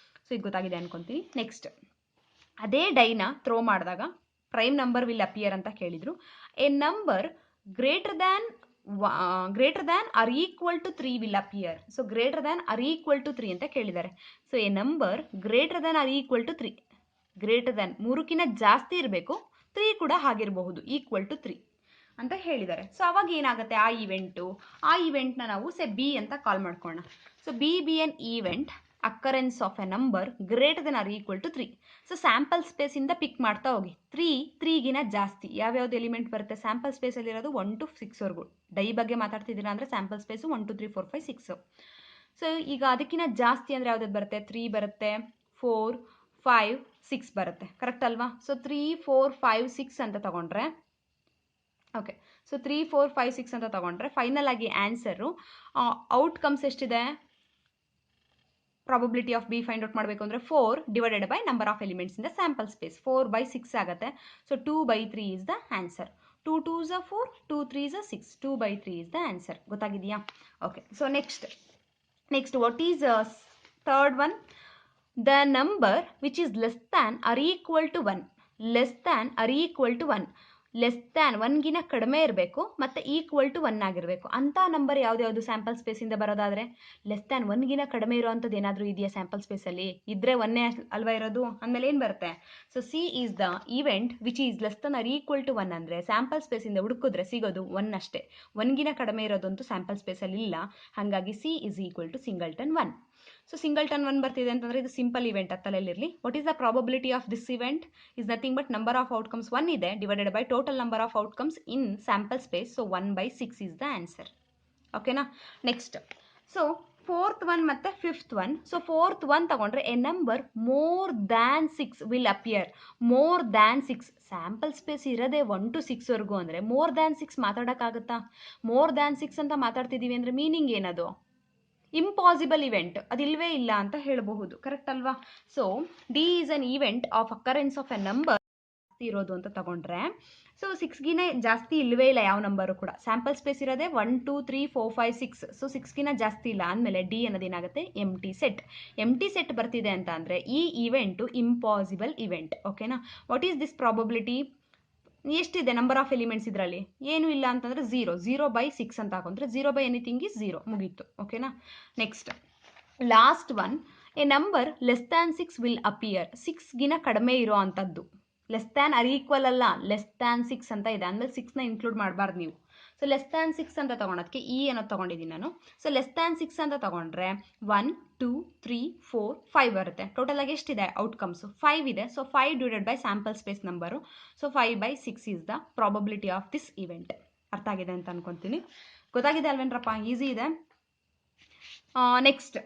ಸೊ ಇದು ಗೊತ್ತಾಗಿದೆ ಅನ್ಕೊತೀನಿ. ನೆಕ್ಸ್ಟ್, ಅದೇ ಡೈನ ಥ್ರೋ ಮಾಡಿದಾಗ ಪ್ರೈಮ್ ನಂಬರ್ ವಿಲ್ ಅಪಿಯರ್ ಅಂತ ಕೇಳಿದರು. A number greater than or equal to 3 will appear. So greater than or equal to 3 ಅಂತ ಕೇಳಿದ್ದಾರೆ. So a number greater than or equal to 3. Greater than 3ಕ್ಕಿಂತ ಜಾಸ್ತಿ ಇರಬೇಕು, 3 ಕೂಡ ಆಗಿರಬಹುದು, ಈಕ್ವಲ್ ಟು 3 ಅಂತ ಹೇಳಿದ್ದಾರೆ. ಸೊ ಅವಾಗ ಏನಾಗುತ್ತೆ ಆ ಈವೆಂಟ್ನ ನಾವು ಬಿ ಅಂತ ಕಾಲ್ ಮಾಡ್ಕೊಳ್ಳೋಣ. So B an event occurrence of a number greater than or equal to 3. So sample ಸ್ಪೇಸಿಂದ ಪಿಕ್ ಮಾಡ್ತಾ ಹೋಗಿ. 3ಗಿನ ಜಾಸ್ತಿ ಯಾವ್ಯಾವ್ದು ಎಲಿಮೆಂಟ್ ಬರುತ್ತೆ ಸ್ಯಾಂಪಲ್ ಸ್ಪೇಸಲ್ಲಿರೋದು? 1 to 6ವರೆಗೂ. ಡೈ ಬಗ್ಗೆ ಮಾತಾಡ್ತಿದ್ದೀರಾ ಅಂದರೆ ಸ್ಯಾಂಪಲ್ ಸ್ಪೇಸು 1 2 3 4 5 6. ಸೊ ಈಗ ಅದಕ್ಕಿಂತ ಜಾಸ್ತಿ ಅಂದರೆ ಯಾವ್ದು ಬರುತ್ತೆ? 3 ಬರುತ್ತೆ, 4 5 6 ಬರುತ್ತೆ ಕರೆಕ್ಟ್ ಅಲ್ವಾ? ಸೊ 3 4 5 6 ಅಂತ ತಗೊಂಡ್ರೆ ಓಕೆ, ಸೊ 3 4 5 6 ಅಂತ ತಗೊಂಡ್ರೆ ಫೈನಲ್ ಆಗಿ ಆನ್ಸರು ಔಟ್ಕಮ್ಸ್ ಎಷ್ಟಿದೆ? Probability of B find out ಮಾಡಬೇಕು ಅಂದರೆ 4 divided by number of elements in the sample space 4/6 ಆಗುತ್ತೆ. So 2/3 is the answer. 2 2s are 4, 2 3s are 6, 2/3 is the answer. ಗೊತ್ತಾಗಿದೆಯಾ? Okay, so next what is third one? The number which is less than or equal to 1, less than or equal to 1, less than 1ಗಿನ ಕಡಿಮೆ ಇರಬೇಕು ಮತ್ತು equal to 1 ಆಗಿರಬೇಕು ಅಂತ number ಯಾವ್ದು sample ಸ್ಪೇಸಿಂದ ಬರೋದಾದರೆ? Less than 1ಗಿನ ಕಡಿಮೆ ಇರೋವಂಥದ್ದು ಏನಾದರೂ ಇದೆಯಾ ಸ್ಯಾಂಪಲ್ ಸ್ಪೇಸಲ್ಲಿ? ಇದ್ದರೆ 1 ಅಲ್ವಾ ಇರೋದು, ಅಂದಮೇಲೆ ಏನು ಬರುತ್ತೆ? So C is the event which is less than or equal to 1 ಅಂದರೆ ಸ್ಯಾಂಪಲ್ ಸ್ಪೇಸಿಂದ ಹುಡುಕಿದ್ರೆ ಸಿಗೋದು 1 ಅಷ್ಟೇ. 1ಗಿನ ಕಡಿಮೆ ಇರೋದಂತೂ ಸ್ಯಾಂಪಲ್ ಸ್ಪೇಸಲ್ಲಿ ಇಲ್ಲ. ಹಾಗಾಗಿ C is equal to singleton 1. So singleton 1 ಬರ್ತಿದೆ ಅಂತಂದರೆ ಇದು ಸಿಂಪಲ್ ಇವೆಂಟ್ ತಲೆಯಲ್ಲಿರಲಿ. What is the probability of this event? Is nothing but number of outcomes 1 ಇದೆ divided by total number of outcomes in sample space. So 1/6 is the answer. ಓಕೆನಾ? Next, so fourth one ಮತ್ತು fifth one. So fourth one ತಗೊಂಡ್ರೆ a number more than 6 will appear. More than 6 sample space ಇರೋದೇ 1 to 6ವರೆಗೂ ಅಂದರೆ more than 6 ಮಾತಾಡೋಕ್ಕಾಗುತ್ತಾ? More than 6 ಅಂತ ಮಾತಾಡ್ತಿದ್ದೀವಿ ಅಂದರೆ meaning ಏನದು? Impossible event, ಅದಿಲ್ವೇ ಇಲ್ಲ ಅಂತ ಹೇಳಬಹುದು. ಕರೆಕ್ಟ್ ಅಲ್ವಾ? So D is an event of occurrence of a number ಇರೋದು ಅಂತ ತಗೊಂಡ್ರೆ, ಸೊ 6ಗಿನ ಜಾಸ್ತಿ ಇಲ್ಲವೇ ಇಲ್ಲ ಯಾವ ನಂಬರು ಕೂಡ. ಸ್ಯಾಂಪಲ್ ಸ್ಪೇಸ್ ಇರೋದೇ 1 2 3 4 5 6. ಸೊ 6ಗಿನ ಜಾಸ್ತಿ ಇಲ್ಲ ಅಂದಮೇಲೆ ಡಿ ಅನ್ನೋದೇನಾಗುತ್ತೆ? ಎಂಟಿ ಸೆಟ್. ಎಂಟಿ ಸೆಟ್ ಬರ್ತಿದೆ ಅಂತ ಅಂದರೆ ಈ ಇವೆಂಟು ಇಂಪಾಸಿಬಲ್ ಇವೆಂಟ್. ಓಕೆನಾ? What is this probability? ಎಷ್ಟಿದೆ ನಂಬರ್ ಆಫ್ ಎಲಿಮೆಂಟ್ಸ್ ಇದರಲ್ಲಿ? ಏನೂ ಇಲ್ಲ ಅಂತಂದರೆ 0/6 ಅಂತ ಹಾಕೊಂಡ್ರೆ 0/ಎನಿಥಿಂಗ್ ಇಸ್ 0, ಮುಗೀತು. ಓಕೆನಾ? Next last one, a number less than 6 will appear. 6ಗಿನ ಕಡಿಮೆ ಇರೋ ಅಂಥದ್ದು, ಲೆಸ್ ದ್ಯಾನ್ ಆರ್ ಈಕ್ವಲ್ ಅಲ್ಲ, ಲೆಸ್ ದ್ಯಾನ್ 6 ಅಂತ ಇದೆ ಅಂದಮೇಲೆ 6ನ ಇನ್ಕ್ಲೂಡ್ ಮಾಡಬಾರ್ದು ನೀವು. ಸೊ ಲೆಸ್ ದ್ಯಾನ್ 6 ಅಂತ ತೊಗೊಳೋದಕ್ಕೆ ಇ ಅನ್ನೋದು ತೊಗೊಂಡಿದ್ದೀನಿ ನಾನು. ಸೊ ಲೆಸ್ ದ್ಯಾನ್ 6 ಅಂತ ತೊಗೊಂಡ್ರೆ 1 2 3 4 5 ಬರುತ್ತೆ. ಟೋಟಲ್ ಆಗಿ ಎಷ್ಟಿದೆ ಔಟ್ಕಮ್ಸು? 5 ಇದೆ. So 5 divided by sample space number. So 5/6 is the probability of this event. ಅರ್ಥ ಆಗಿದೆ ಅಂತ ಅನ್ಕೊತೀನಿ. ಗೊತ್ತಾಗಿದೆ ಅಲ್ವೇನ್ರಪ್ಪ? ಈಸಿ ಇದೆ. ನೆಕ್ಸ್ಟ್